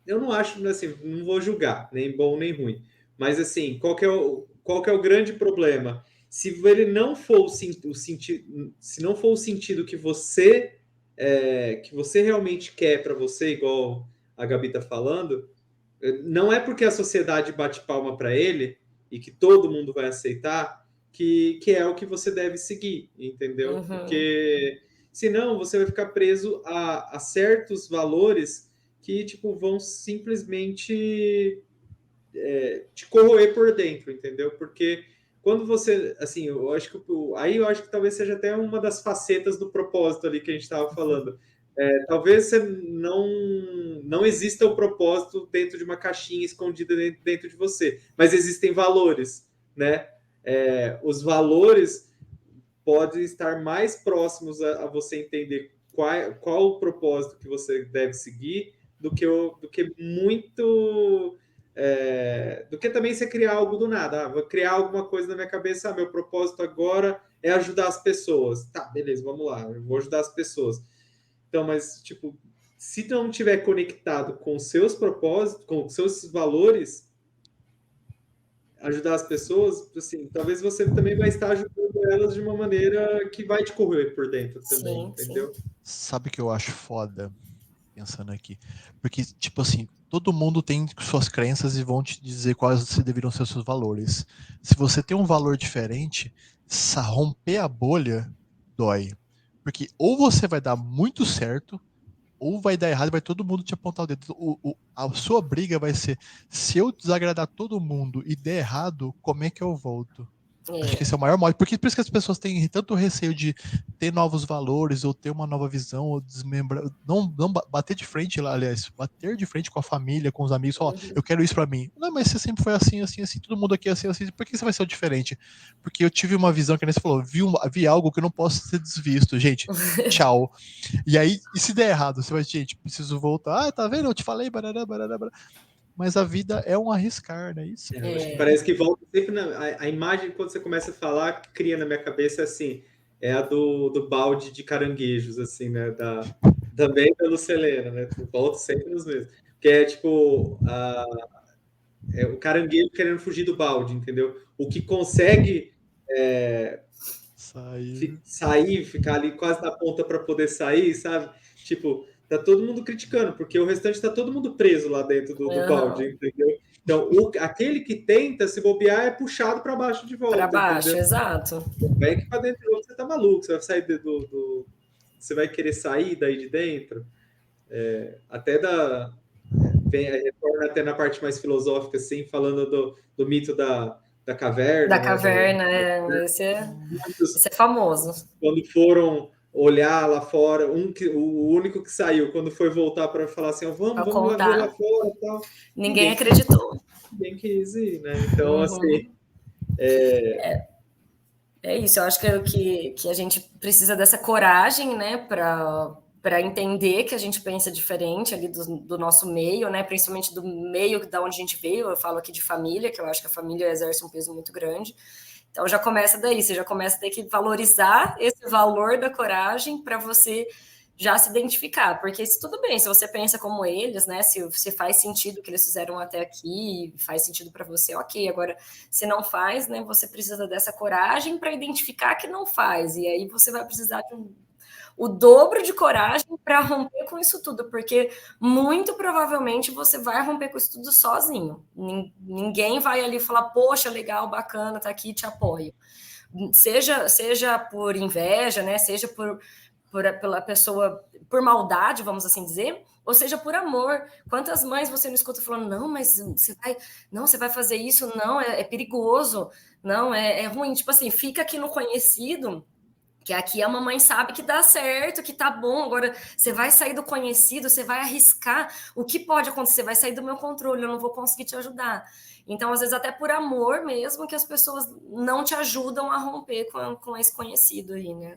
Eu não acho, assim, não vou julgar, nem bom nem ruim. Mas, assim, qual que é o grande problema? Se ele não for se não for o sentido que você realmente quer para você, igual a Gabi está falando, não é porque a sociedade bate palma para ele e que todo mundo vai aceitar que é o que você deve seguir, entendeu? Uhum. Porque senão você vai ficar preso a certos valores que tipo vão simplesmente te corroer por dentro, entendeu? Porque quando você, assim, eu acho que talvez seja até uma das facetas do propósito ali que a gente estava falando. Talvez você não exista o propósito dentro de uma caixinha escondida dentro de você, mas existem valores, né? Os valores podem estar mais próximos a você entender qual o propósito que você deve seguir do que muito do que também você criar algo do nada. Vou criar alguma coisa na minha cabeça, meu propósito agora é ajudar as pessoas. Tá, beleza, vamos lá, eu vou ajudar as pessoas. Então, mas, tipo, se não tiver conectado com os seus propósitos, com os seus valores, ajudar as pessoas, assim, talvez você também vai estar ajudando elas de uma maneira que vai te correr por dentro também, entendeu? Sim. Sabe o que eu acho foda, pensando aqui? Porque, tipo assim, todo mundo tem suas crenças e vão te dizer quais deveriam ser os seus valores. Se você tem um valor diferente, romper a bolha dói. Porque ou você vai dar muito certo, ou vai dar errado, vai todo mundo te apontar o dedo. A sua briga vai ser, se eu desagradar todo mundo e der errado, como é que eu volto? Acho que esse é o maior mote, porque por isso que as pessoas têm tanto receio de ter novos valores, ou ter uma nova visão, ou desmembrar, não bater de frente lá, aliás, bater de frente com a família, com os amigos, falar, eu quero isso pra mim. Não, mas você sempre foi assim, assim, assim, todo mundo aqui é assim, assim, por que você vai ser o diferente? Porque eu tive uma visão, que nem você falou, vi algo que eu não posso ser desvisto, gente, tchau. E aí, e se der errado, você vai, gente, preciso voltar, tá vendo, eu te falei, barará, barará, barará. Mas a vida é um arriscar, né? Isso. Acho que parece que volta sempre a imagem quando você começa a falar, que cria na minha cabeça assim, é a do balde de caranguejos, assim, né? Também pelo Selena, né? Volta sempre nos mesmos. Que é tipo o caranguejo querendo fugir do balde, entendeu? O que consegue sair, ficar ali quase na ponta para poder sair, sabe? Tipo, tá todo mundo criticando, porque o restante tá todo mundo preso lá dentro do balde, entendeu? Então, aquele que tenta se bobear é puxado para baixo de volta. Para baixo, entendeu? exato. Vai que para dentro de você tá maluco, você vai sair você vai querer sair daí de dentro. Até retorna até na parte mais filosófica, assim, falando do mito da caverna. Da né? caverna, esse é famoso. Quando foram olhar lá fora, o único que saiu, quando foi voltar para falar assim, vamos ver lá fora e tal. Ninguém acreditou. Ninguém quis ir, né? Então, assim... É isso, eu acho que a gente precisa dessa coragem, né, para entender que a gente pensa diferente ali do nosso meio, né, principalmente do meio da onde a gente veio. Eu falo aqui de família, que eu acho que a família exerce um peso muito grande. Então já começa daí, você já começa a ter que valorizar esse valor da coragem para você já se identificar, porque se tudo bem, se você pensa como eles, né, se faz sentido o que eles fizeram até aqui, faz sentido para você, ok. Agora, se não faz, né, você precisa dessa coragem para identificar que não faz, e aí você vai precisar de o dobro de coragem para romper com isso tudo, porque muito provavelmente você vai romper com isso tudo sozinho. Ninguém vai ali falar, poxa, legal, bacana, tá aqui, te apoio. Seja por inveja, né, seja pela pessoa, por maldade, vamos assim dizer, ou seja por amor. Quantas mães você não escuta falando, não, mas você vai fazer isso, não, é perigoso, não, é ruim, tipo assim, fica aqui no conhecido, que aqui a mamãe sabe que dá certo, que tá bom. Agora você vai sair do conhecido, você vai arriscar, o que pode acontecer? Vai sair do meu controle, eu não vou conseguir te ajudar. Então, às vezes, até por amor mesmo, que as pessoas não te ajudam a romper com esse conhecido aí, né?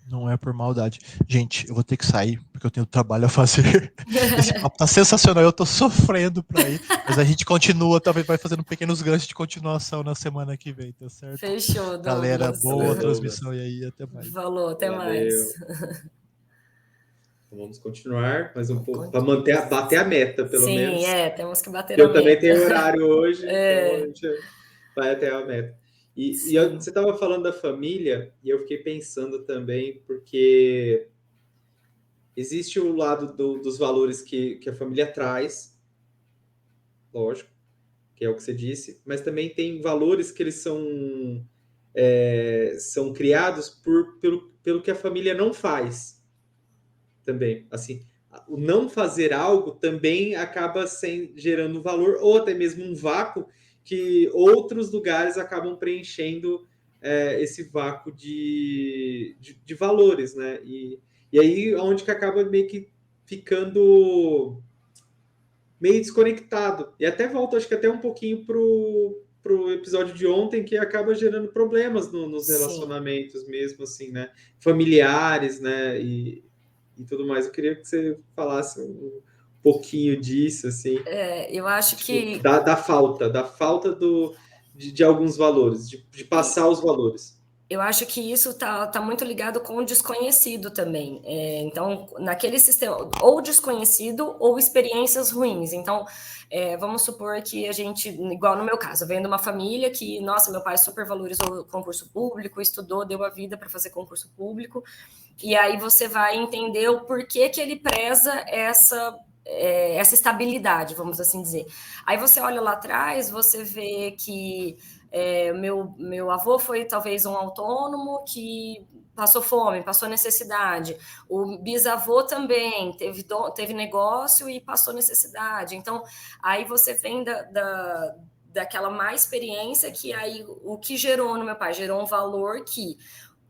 Não é por maldade. Gente, eu vou ter que sair, porque eu tenho trabalho a fazer. Esse papo tá sensacional, eu tô sofrendo pra ir. Mas a gente continua, talvez vai fazendo pequenos ganchos de continuação na semana que vem, tá certo? Fechou, Douglas. Galera, boa transmissão e aí, até mais. Falou, até mais. Então, vamos continuar, mas um pouco, para bater a meta, pelo menos. Sim, temos que bater a meta. Eu também tenho horário hoje, então a gente vai até a meta. E você estava falando da família, e eu fiquei pensando também, porque existe o lado dos valores que a família traz, lógico, que é o que você disse, mas também tem valores que eles são criados pelo que a família não faz também. Assim, o não fazer algo também acaba gerando valor, ou até mesmo um vácuo que outros lugares acabam preenchendo esse vácuo de valores, né? E aí onde que acaba meio que ficando meio desconectado. E até volto, acho que até um pouquinho pro episódio de ontem, que acaba gerando problemas nos relacionamentos mesmo, assim, né? Familiares, né? E tudo mais. Eu queria que você falasse um pouquinho disso, assim. Eu acho que... Da falta de alguns valores, de passar os valores. Eu acho que isso tá muito ligado com o desconhecido também. Então, naquele sistema, ou desconhecido ou experiências ruins. Então, vamos supor que a gente, igual no meu caso, eu venho de uma família que, nossa, meu pai super valorizou o concurso público, estudou, deu a vida para fazer concurso público, e aí você vai entender o porquê que ele preza essa estabilidade, vamos assim dizer. Aí você olha lá atrás, você vê que meu avô foi talvez um autônomo que passou fome, passou necessidade. O bisavô também teve negócio e passou necessidade. Então, aí você vem daquela má experiência que aí o que gerou no meu pai? Gerou um valor que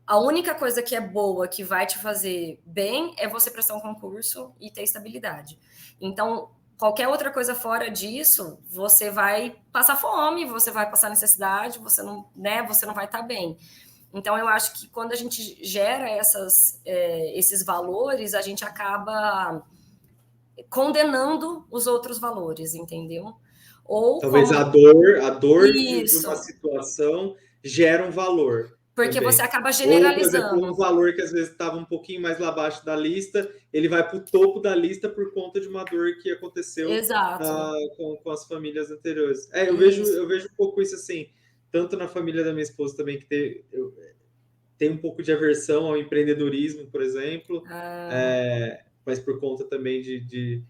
a única coisa que é boa, que vai te fazer bem, é você prestar um concurso e ter estabilidade. Então, qualquer outra coisa fora disso, você vai passar fome, você vai passar necessidade, você não vai estar bem. Então, eu acho que quando a gente gera esses valores, a gente acaba condenando os outros valores, entendeu? Ou talvez como... a dor de uma situação gera um valor. Porque também. Você acaba generalizando. Ou, por exemplo, um valor que às vezes estava um pouquinho mais abaixo da lista, ele vai para o topo da lista por conta de uma dor que aconteceu com as famílias anteriores. Eu vejo um pouco isso assim, tanto na família da minha esposa também, que tem um pouco de aversão ao empreendedorismo, por exemplo, mas por conta também de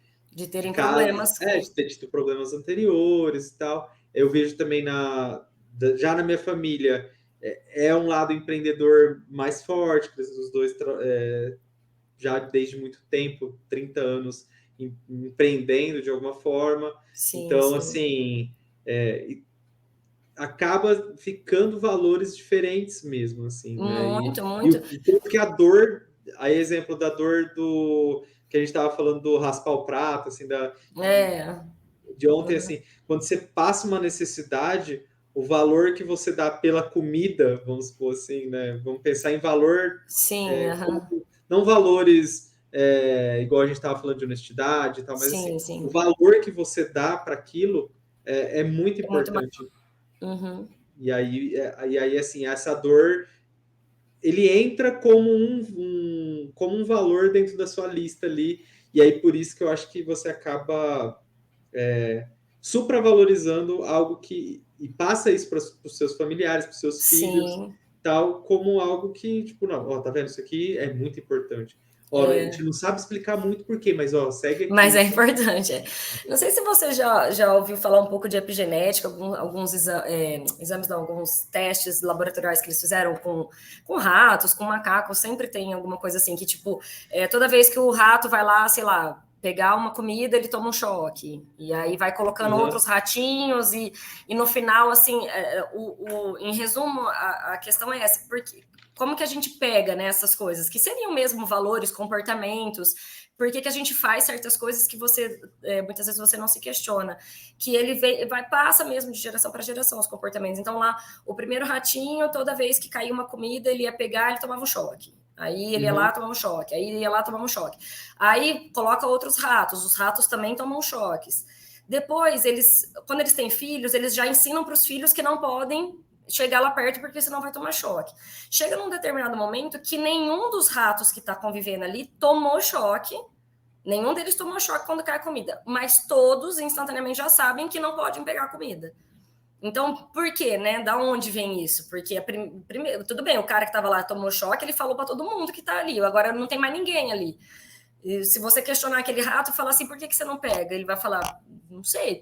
terem problemas. De ter tido problemas anteriores e tal. Eu vejo também já na minha família, um lado empreendedor mais forte, os dois já desde muito tempo, 30 anos, empreendendo de alguma forma. Sim, então, assim, acaba ficando valores diferentes mesmo, assim, muito, né? muito. Porque a dor, aí exemplo da dor que a gente estava falando do raspar o prato, assim, de ontem, assim, quando você passa uma necessidade, o valor que você dá pela comida, vamos supor assim, né? Vamos pensar em valor, não valores igual a gente estava falando de honestidade e tal, mas assim, o valor que você dá para aquilo é muito importante. Uhum. E aí, assim, essa dor, ele entra como um valor dentro da sua lista ali, e aí por isso que eu acho que você acaba supravalorizando algo e passa isso para os seus familiares, para os seus filhos, tal, como algo que, tipo, não, tá vendo? Isso aqui é muito importante. A gente não sabe explicar muito por quê, mas segue aqui. Mas é importante. Não sei se você já ouviu falar um pouco de epigenética, alguns exames, não, alguns testes laboratoriais que eles fizeram com ratos, com macacos, sempre tem alguma coisa assim, que tipo, toda vez que o rato vai lá, sei lá, pegar uma comida, ele toma um choque. E aí vai colocando outros ratinhos e no final, assim, em resumo, a questão é essa, porque como que a gente pega, né, essas coisas, que seriam mesmo valores, comportamentos, por que a gente faz certas coisas que você, muitas vezes você não se questiona, que ele passa mesmo de geração para geração os comportamentos. Então lá, o primeiro ratinho, toda vez que caía uma comida, ele ia pegar, ele tomava um choque. Aí ele ia lá, tomava um choque. Aí ele ia lá, tomava um choque. Aí coloca outros ratos. Os ratos também tomam choques. Depois, quando eles têm filhos, eles já ensinam para os filhos que não podem chegar lá perto, porque senão vai tomar choque. Chega num determinado momento que nenhum dos ratos que está convivendo ali tomou choque. Nenhum deles tomou choque quando cai a comida. Mas todos, instantaneamente, já sabem que não podem pegar a comida. Então, por quê, né? Da onde vem isso? Porque, primeiro, tudo bem, o cara que estava lá tomou choque, ele falou para todo mundo que está ali. Agora não tem mais ninguém ali. E se você questionar aquele rato e falar assim, por que você não pega? Ele vai falar, não sei,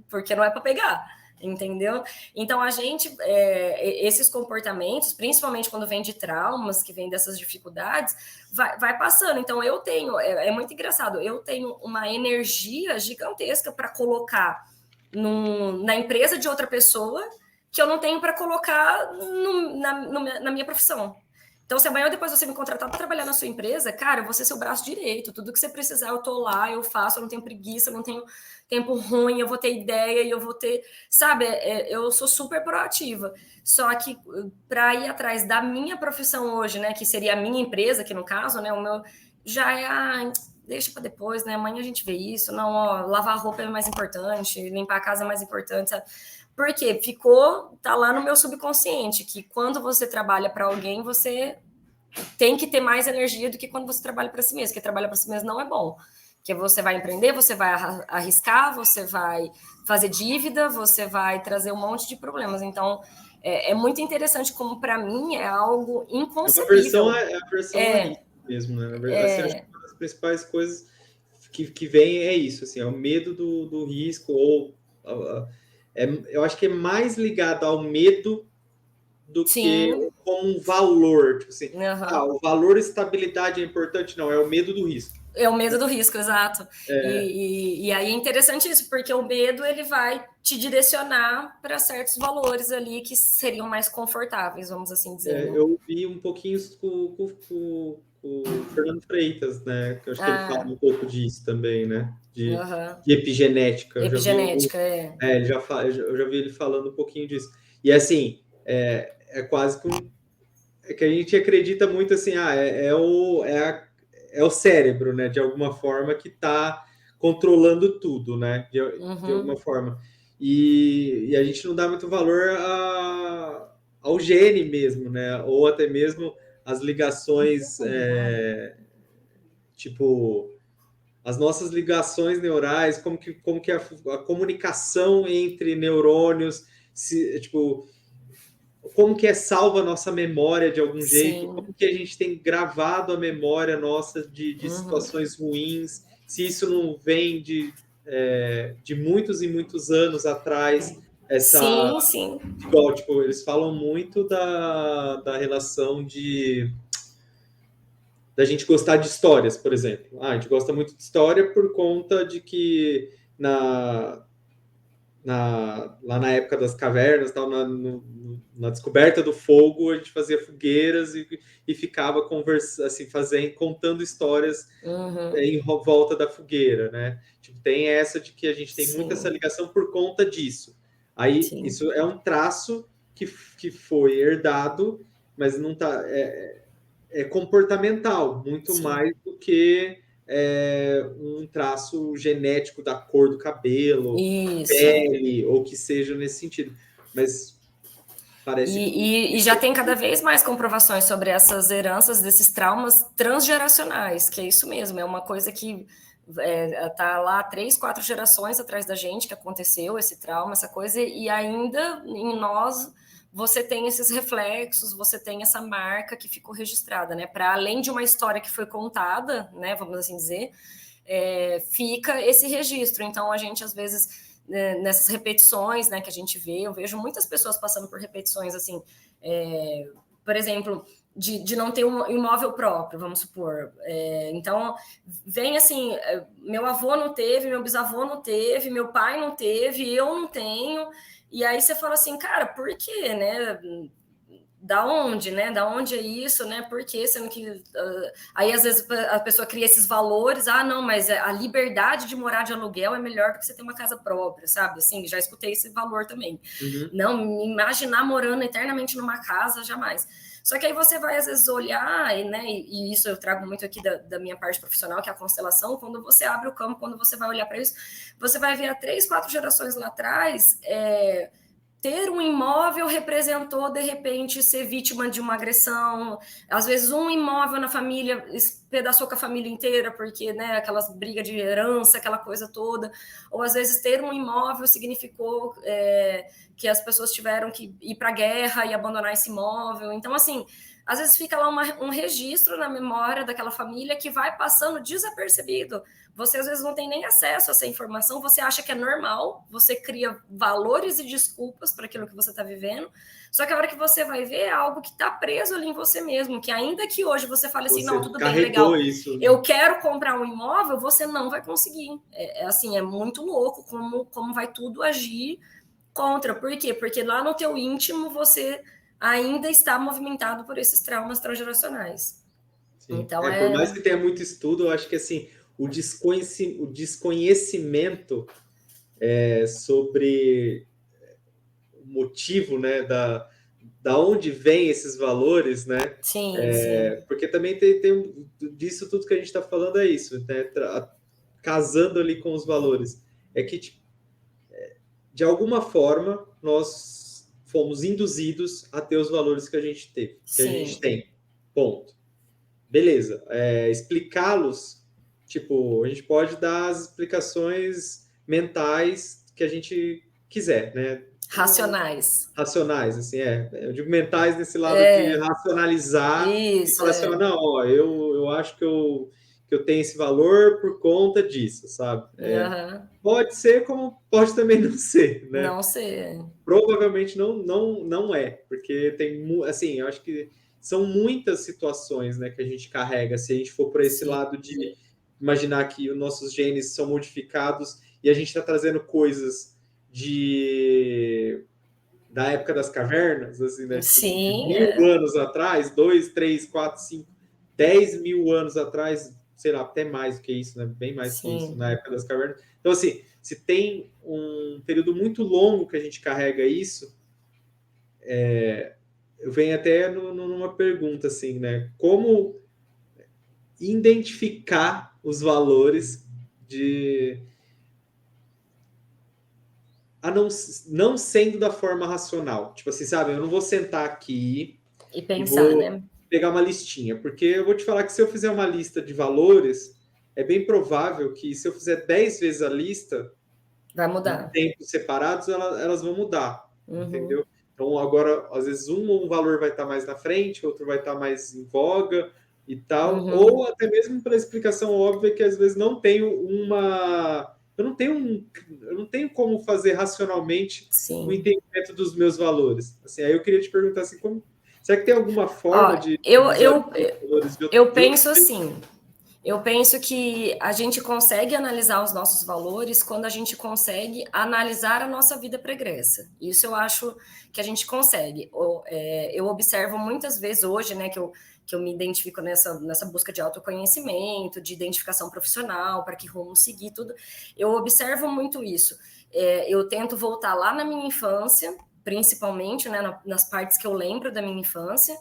porque não é para pegar. Entendeu? Então, a gente, esses comportamentos, principalmente quando vem de traumas, que vem dessas dificuldades, vai passando. Então, eu tenho, é muito engraçado, eu tenho uma energia gigantesca para colocar na empresa de outra pessoa que eu não tenho para colocar na minha profissão. Então, se amanhã ou depois você me contratar para trabalhar na sua empresa, cara, eu vou ser seu braço direito. Tudo que você precisar, eu tô lá, eu faço, eu não tenho preguiça, eu não tenho tempo ruim, eu vou ter ideia e eu vou ter... Sabe, eu sou super proativa. Só que para ir atrás da minha profissão hoje, né, que seria a minha empresa, que no caso, né, o meu já deixa para depois, né, amanhã a gente vê isso. Não, lavar a roupa é mais importante, limpar a casa é mais importante, sabe? Porque tá lá no meu subconsciente, que quando você trabalha para alguém, você tem que ter mais energia do que quando você trabalha para si mesmo, porque trabalhar para si mesmo não é bom. Porque você vai empreender, você vai arriscar, você vai fazer dívida, você vai trazer um monte de problemas. Então, é muito interessante como, para mim, é algo inconcebível. A versão a risco mesmo, né? Na verdade, assim, acho que uma das principais coisas que vem é isso, assim, é o medo do risco, ou eu acho que é mais ligado ao medo do que Sim. como um valor, tipo assim, Uhum. o valor estabilidade é importante, não, é o medo do risco. É o medo do risco, exato. E aí é interessante isso, porque o medo ele vai te direcionar para certos valores ali que seriam mais confortáveis, vamos assim dizer. Né? Eu vi um pouquinho com o Fernando Freitas, né? Que eu acho que ele fala um pouco disso também, né? De epigenética. Eu já vi Epigenética, eu já vi ele falando um pouquinho disso. E assim, é quase que que a gente acredita muito assim, é o cérebro, né? De alguma forma que está controlando tudo, né? De alguma forma. E a gente não dá muito valor ao gene mesmo, né? Ou até mesmo as ligações, tipo, as nossas ligações neurais, como que a comunicação entre neurônios, tipo, como que é salva a nossa memória de algum jeito, como que a gente tem gravado a memória nossa de situações ruins, se isso não vem de muitos e muitos anos atrás, sim. igual, tipo, eles falam muito da relação da gente gostar de histórias, por exemplo. A gente gosta muito de história por conta de que lá na época das cavernas, tal, na descoberta do fogo, a gente fazia fogueiras e ficava conversando, assim, contando histórias em volta da fogueira, né? Tipo, tem essa de que a gente tem muita essa ligação por conta disso. Aí, isso é um traço que foi herdado, mas não tá... É comportamental, muito mais do que um traço genético da cor do cabelo, pele, ou que seja nesse sentido. Mas parece e já tem cada vez mais comprovações sobre essas heranças desses traumas transgeracionais, que é isso mesmo, é uma coisa que tá lá 3, 4 gerações atrás da gente que aconteceu esse trauma, essa coisa, e ainda em nós você tem esses reflexos, você tem essa marca que ficou registrada, né? Para além de uma história que foi contada, né? Vamos assim dizer, fica esse registro. Então a gente às vezes nessas repetições, né, que a gente vê, eu vejo muitas pessoas passando por repetições assim, por exemplo, de não ter um imóvel próprio, vamos supor. Então, vem assim, meu avô não teve, meu bisavô não teve, meu pai não teve, eu não tenho, e aí você fala assim, cara, por quê, né? Da onde, né? Da onde é isso, né? Por quê? Sendo que aí às vezes a pessoa cria esses valores, não, mas a liberdade de morar de aluguel é melhor do que você ter uma casa própria, sabe? Assim, já escutei esse valor também. Não, me imaginar morando eternamente numa casa, jamais. Só que aí você vai, às vezes, olhar, né? E isso eu trago muito aqui da minha parte profissional, que é a constelação, quando você abre o campo, quando você vai olhar para isso, você vai ver há 3, 4 gerações lá atrás, ter um imóvel representou, de repente, ser vítima de uma agressão. Às vezes, um imóvel na família pedaçou com a família inteira, porque, né, aquelas brigas de herança, aquela coisa toda. Ou, às vezes, ter um imóvel significou que as pessoas tiveram que ir para a guerra e abandonar esse imóvel. Então, assim, às vezes fica lá um registro na memória daquela família que vai passando desapercebido. Você às vezes não tem nem acesso a essa informação, você acha que é normal, você cria valores e desculpas para aquilo que você está vivendo, só que a hora que você vai ver é algo que está preso ali em você mesmo, que ainda que hoje você fale assim, não, tudo bem, legal, eu quero comprar um imóvel, você não vai conseguir. Assim, é muito louco como vai tudo agir contra. Por quê? Porque lá no teu íntimo você ainda está movimentado por esses traumas transgeracionais. Sim. Então, por mais que tenha muito estudo, eu acho que assim, o desconhecimento sobre o motivo, né, da onde vem esses valores, né? Sim. Porque também tem disso tudo que a gente está falando é isso, né? Casando ali com os valores. É que, tipo, de alguma forma, nós fomos induzidos a ter os valores que a gente teve, que a gente tem. Ponto. Beleza. Explicá-los, tipo, a gente pode dar as explicações mentais que a gente quiser, né? Racionais, assim, eu digo mentais nesse lado de racionalizar e falar assim, não, ó, eu acho que que eu tenho esse valor por conta disso, sabe? Pode ser, como pode também não ser, né? Não ser. Provavelmente não é, porque tem, assim, eu acho que são muitas situações, né, que a gente carrega, se a gente for por esse lado de imaginar que os nossos genes são modificados e a gente está trazendo coisas da época das cavernas, assim, né? Sim, de 1000 anos atrás, 2, 3, 4, 5, 10 mil anos atrás, sei lá, até mais do que isso, né? Bem mais que isso, na época das cavernas. Então, assim, se tem um período muito longo que a gente carrega isso, eu venho até numa pergunta, assim, né? Como identificar os valores não sendo da forma racional. Tipo assim, sabe? Eu não vou sentar aqui e pensar, vou né? pegar uma listinha, porque eu vou te falar que se eu fizer uma lista de valores, é bem provável que se eu fizer 10 vezes a lista, vai mudar. Em tempos separados, elas vão mudar, entendeu? Então, agora, às vezes, um valor vai estar mais na frente, outro vai estar mais em voga e tal, ou até mesmo pela explicação óbvia que às vezes não tenho eu não tenho como fazer racionalmente o entendimento dos meus valores. Assim, aí eu queria te perguntar assim, será que tem alguma forma de eu penso assim. Eu penso que a gente consegue analisar os nossos valores quando a gente consegue analisar a nossa vida pregressa. Isso eu acho que a gente consegue. Eu observo muitas vezes hoje, né, que eu me identifico nessa busca de autoconhecimento, de identificação profissional, para que rumo seguir, tudo. Eu observo muito isso. Eu tento voltar lá na minha infância, principalmente, né, nas partes que eu lembro da minha infância,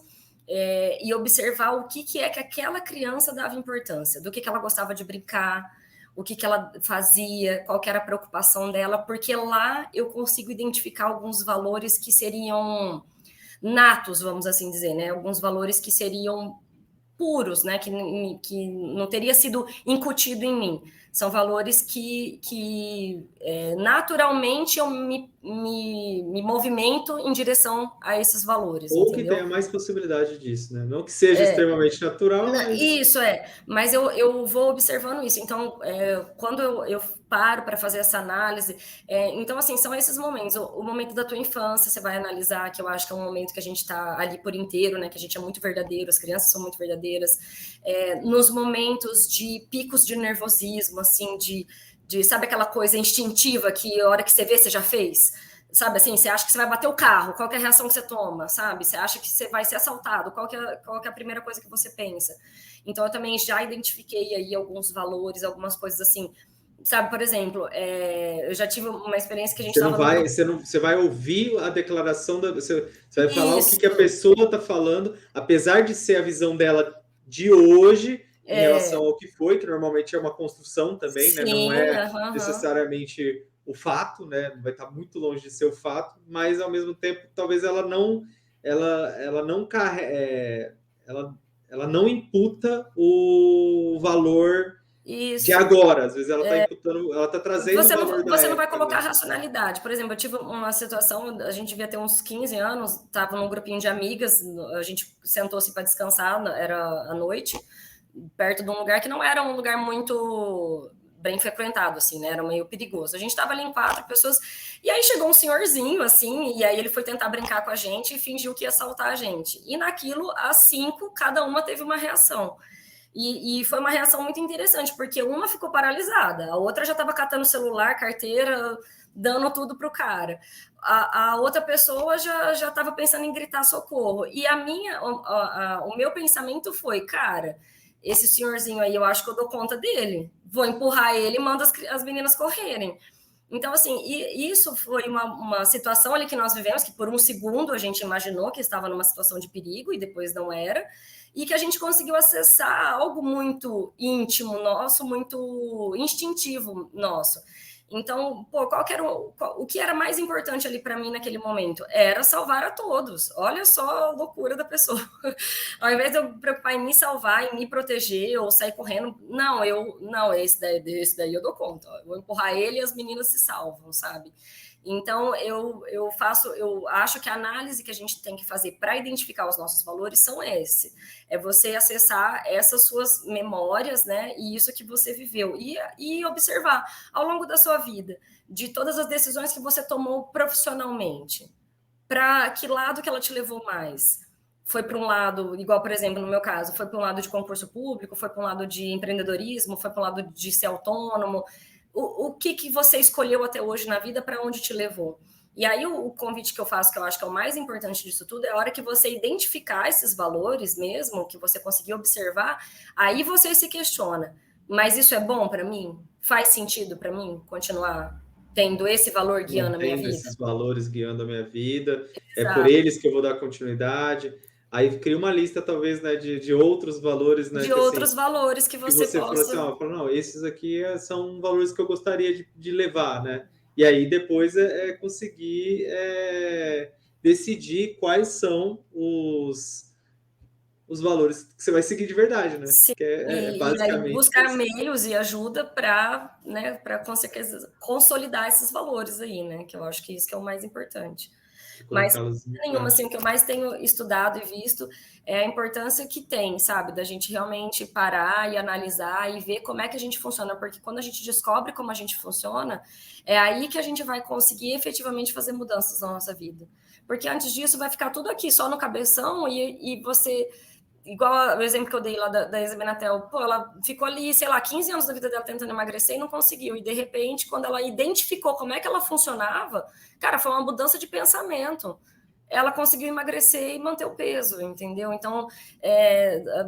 e observar o que é que aquela criança dava importância, do que ela gostava de brincar, o que ela fazia, qual que era a preocupação dela, porque lá eu consigo identificar alguns valores que seriam natos, vamos assim dizer, né? Alguns valores que seriam puros, né? Que não teria sido incutido em mim. São valores que naturalmente eu me movimento em direção a esses valores. Ou entendeu? que tenha mais possibilidade disso, né? Não que seja extremamente natural, mas... Isso, mas eu vou observando isso. Então, quando eu paro para fazer essa análise, então, assim, são esses momentos. O momento da tua infância, você vai analisar, que eu acho que é um momento que a gente está ali por inteiro, né? Que a gente é muito verdadeiro, as crianças são muito verdadeiras. Nos momentos de picos de nervosismo, assim, sabe aquela coisa instintiva que a hora que você vê, você já fez? Sabe assim, você acha que você vai bater o carro, qual que é a reação que você toma, sabe? Você acha que você vai ser assaltado, qual que é a primeira coisa que você pensa? Então, eu também já identifiquei aí alguns valores, algumas coisas assim, sabe? Por exemplo, eu já tive uma experiência que a gente estava... Você vai ouvir a declaração, você vai falar o que a pessoa está falando, apesar de ser a visão dela de hoje, em relação ao que foi, que normalmente é uma construção também, Sim, né? Não é necessariamente o fato, né? Vai estar muito longe de ser o fato, mas ao mesmo tempo talvez ela não imputa o valor de agora. Às vezes ela está imputando, ela está trazendo o valor da Você não vai época, colocar né? racionalidade. Por exemplo, eu tive uma situação, a gente devia ter uns 15 anos, estava num grupinho de amigas, a gente sentou-se para descansar, era à noite, perto de um lugar que não era um lugar muito bem frequentado, assim, né? Era meio perigoso. A gente estava ali em 4 pessoas, e aí chegou um senhorzinho, assim, e aí ele foi tentar brincar com a gente e fingiu que ia assaltar a gente. E naquilo, as 5, cada uma teve uma reação. E foi uma reação muito interessante, porque uma ficou paralisada, a outra já estava catando celular, carteira, dando tudo pro cara. A outra pessoa já estava pensando em gritar socorro. E o meu pensamento foi, cara, esse senhorzinho aí, eu acho que eu dou conta dele. Vou empurrar ele e mando as meninas correrem. Então, assim, isso foi uma situação ali que nós vivemos, que por um segundo a gente imaginou que estava numa situação de perigo e depois não era, e que a gente conseguiu acessar algo muito íntimo nosso, muito instintivo nosso. Então, o que era mais importante ali para mim naquele momento? Era salvar a todos. Olha só a loucura da pessoa. Ao invés de eu me preocupar em me salvar, em me proteger ou sair correndo, esse daí eu dou conta. Eu vou empurrar ele e as meninas se salvam, sabe? Então, eu acho que a análise que a gente tem que fazer para identificar os nossos valores são esse. É você acessar essas suas memórias, né? E isso que você viveu. E observar ao longo da sua vida, de todas as decisões que você tomou profissionalmente, para que lado que ela te levou mais? Foi para um lado, igual, por exemplo, no meu caso, foi para um lado de concurso público, foi para um lado de empreendedorismo, foi para um lado de ser autônomo. O que você escolheu até hoje na vida, para onde te levou? E aí o convite que eu faço, que eu acho que é o mais importante disso tudo, é a hora que você identificar esses valores mesmo, que você conseguir observar, aí você se questiona, mas isso é bom para mim? Faz sentido para mim continuar tendo esse valor guiando a minha vida? Esses valores guiando a minha vida, é Exato. por eles que eu vou dar continuidade. Aí cria uma lista, talvez, né, de outros valores, né? De que, outros assim, valores que que você fala possa... assim, ó, fala, não, esses aqui são valores que eu gostaria de levar, né? E aí depois conseguir decidir quais são os valores que você vai seguir de verdade, né? Sim, Que e aí basicamente buscar isso. meios e ajuda para, né, para consolidar esses valores aí, né? Que eu acho que isso que é o mais importante. Mas, sem Colocá-los em dúvida nenhuma, assim, o que eu mais tenho estudado e visto é a importância que tem, sabe, da gente realmente parar e analisar e ver como é que a gente funciona, porque quando a gente descobre como a gente funciona, é aí que a gente vai conseguir efetivamente fazer mudanças na nossa vida. Porque antes disso vai ficar tudo aqui só no cabeção e você... Igual o exemplo que eu dei lá da Ex-Benatel, pô, ela ficou ali, sei lá, 15 anos da vida dela tentando emagrecer e não conseguiu. E, de repente, quando ela identificou como é que ela funcionava, cara, foi uma mudança de pensamento. Ela conseguiu emagrecer e manter o peso, entendeu? Então,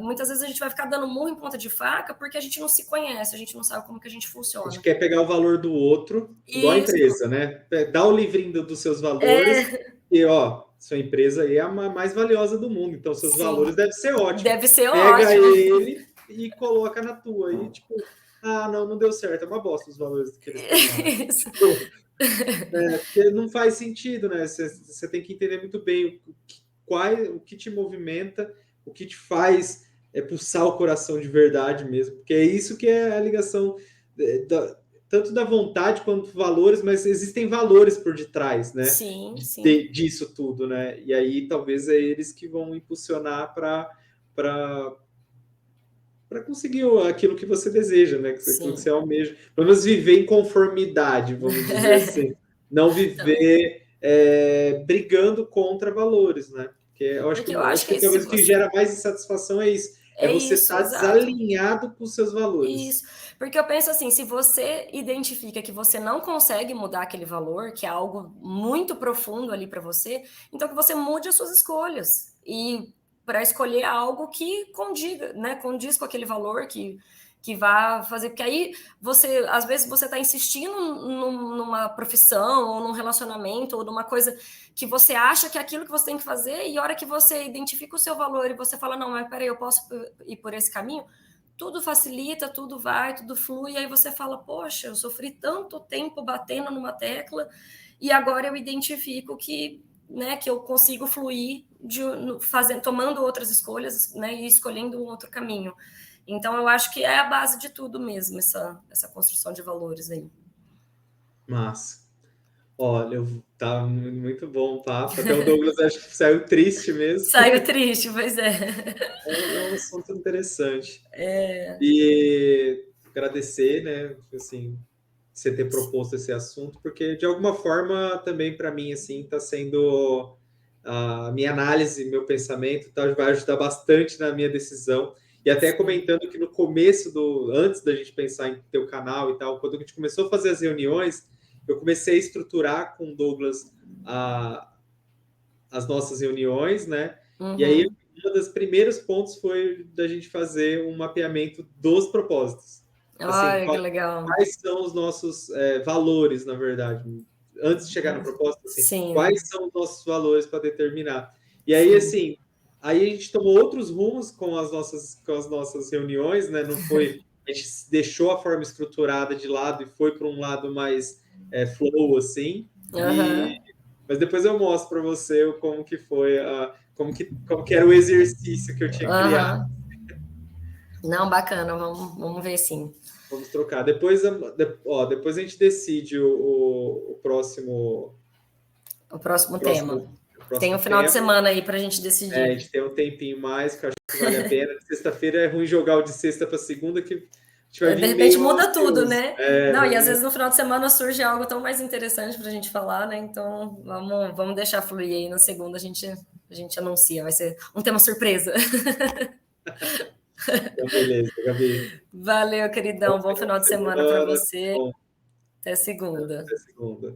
muitas vezes a gente vai ficar dando murro em ponta de faca porque a gente não se conhece, a gente não sabe como que a gente A funciona. gente quer pegar o valor do outro, igual a empresa, né? Dá o livrinho dos seus valores e, ó, sua empresa aí é a mais valiosa do mundo, então seus valores devem ser ótimos. Deve ser Pega ótimo. ele e coloca na tua. E, tipo, não deu certo, é uma bosta os valores que eles colocaram. Isso. Tipo, porque não faz sentido, né? Você tem que entender muito bem o que te movimenta, o que te faz pulsar o coração de verdade mesmo, porque é isso que é a ligação tanto da vontade quanto valores, mas existem valores por detrás, né? Sim. Disso tudo, né? E aí talvez é eles que vão impulsionar para conseguir aquilo que você deseja, né? Aquilo que você almeja. Pelo menos viver em conformidade, vamos dizer assim. Não viver brigando contra valores, né? Porque eu acho que talvez o que gera mais insatisfação é isso. É você estar desalinhado com os seus valores. Isso, porque eu penso assim, se você identifica que você não consegue mudar aquele valor, que é algo muito profundo ali para você, então que você mude as suas escolhas. E para escolher algo que condiz com aquele valor, que vá fazer, porque aí às vezes você está insistindo numa profissão, ou num relacionamento, ou numa coisa que você acha que é aquilo que você tem que fazer, e a hora que você identifica o seu valor e você fala, não, mas peraí, eu posso ir por esse caminho, tudo facilita, tudo vai, tudo flui, e aí você fala, poxa, eu sofri tanto tempo batendo numa tecla, e agora eu identifico que eu consigo fluir tomando outras escolhas, né, e escolhendo um outro caminho. Então, eu acho que é a base de tudo mesmo, essa construção de valores aí. Massa. Olha, tá muito bom o papo. Até o Douglas acho que saiu triste mesmo. Saiu triste, pois é. É um assunto interessante. E agradecer, né, assim, você ter proposto esse assunto, porque de alguma forma também para mim assim está sendo a minha análise, meu pensamento, tá, vai ajudar bastante na minha decisão. E até comentando que no começo antes da gente pensar em ter o canal e tal, quando a gente começou a fazer as reuniões, eu comecei a estruturar com o Douglas as nossas reuniões, né? E aí um dos primeiros pontos foi da gente fazer um mapeamento dos propósitos. Assim, que legal. Quais são os nossos valores, na verdade? Antes de chegar no propósito, assim, quais são os nossos valores para determinar? E aí, assim, aí a gente tomou outros rumos com as nossas reuniões, né? Não foi... A gente deixou a forma estruturada de lado e foi para um lado mais flow, assim. Mas depois eu mostro para você como que foi, como que era o exercício que eu tinha criado. Não, bacana, vamos ver sim. Vamos trocar. Depois a gente decide o próximo. O próximo tema. O próximo tem um final de semana aí para a gente decidir. A gente tem um tempinho mais, que eu acho que vale a pena. Sexta-feira é ruim jogar o de sexta para segunda, que a gente vai de repente muda ansioso. Tudo, né? Não, e às vezes no final de semana surge algo tão mais interessante para a gente falar, né? Então vamos deixar fluir aí. Na segunda a gente anuncia, vai ser um tema surpresa. Então, beleza, Gabi. Valeu, queridão. Bom final de semana para você. Bom. Até segunda. Até segunda.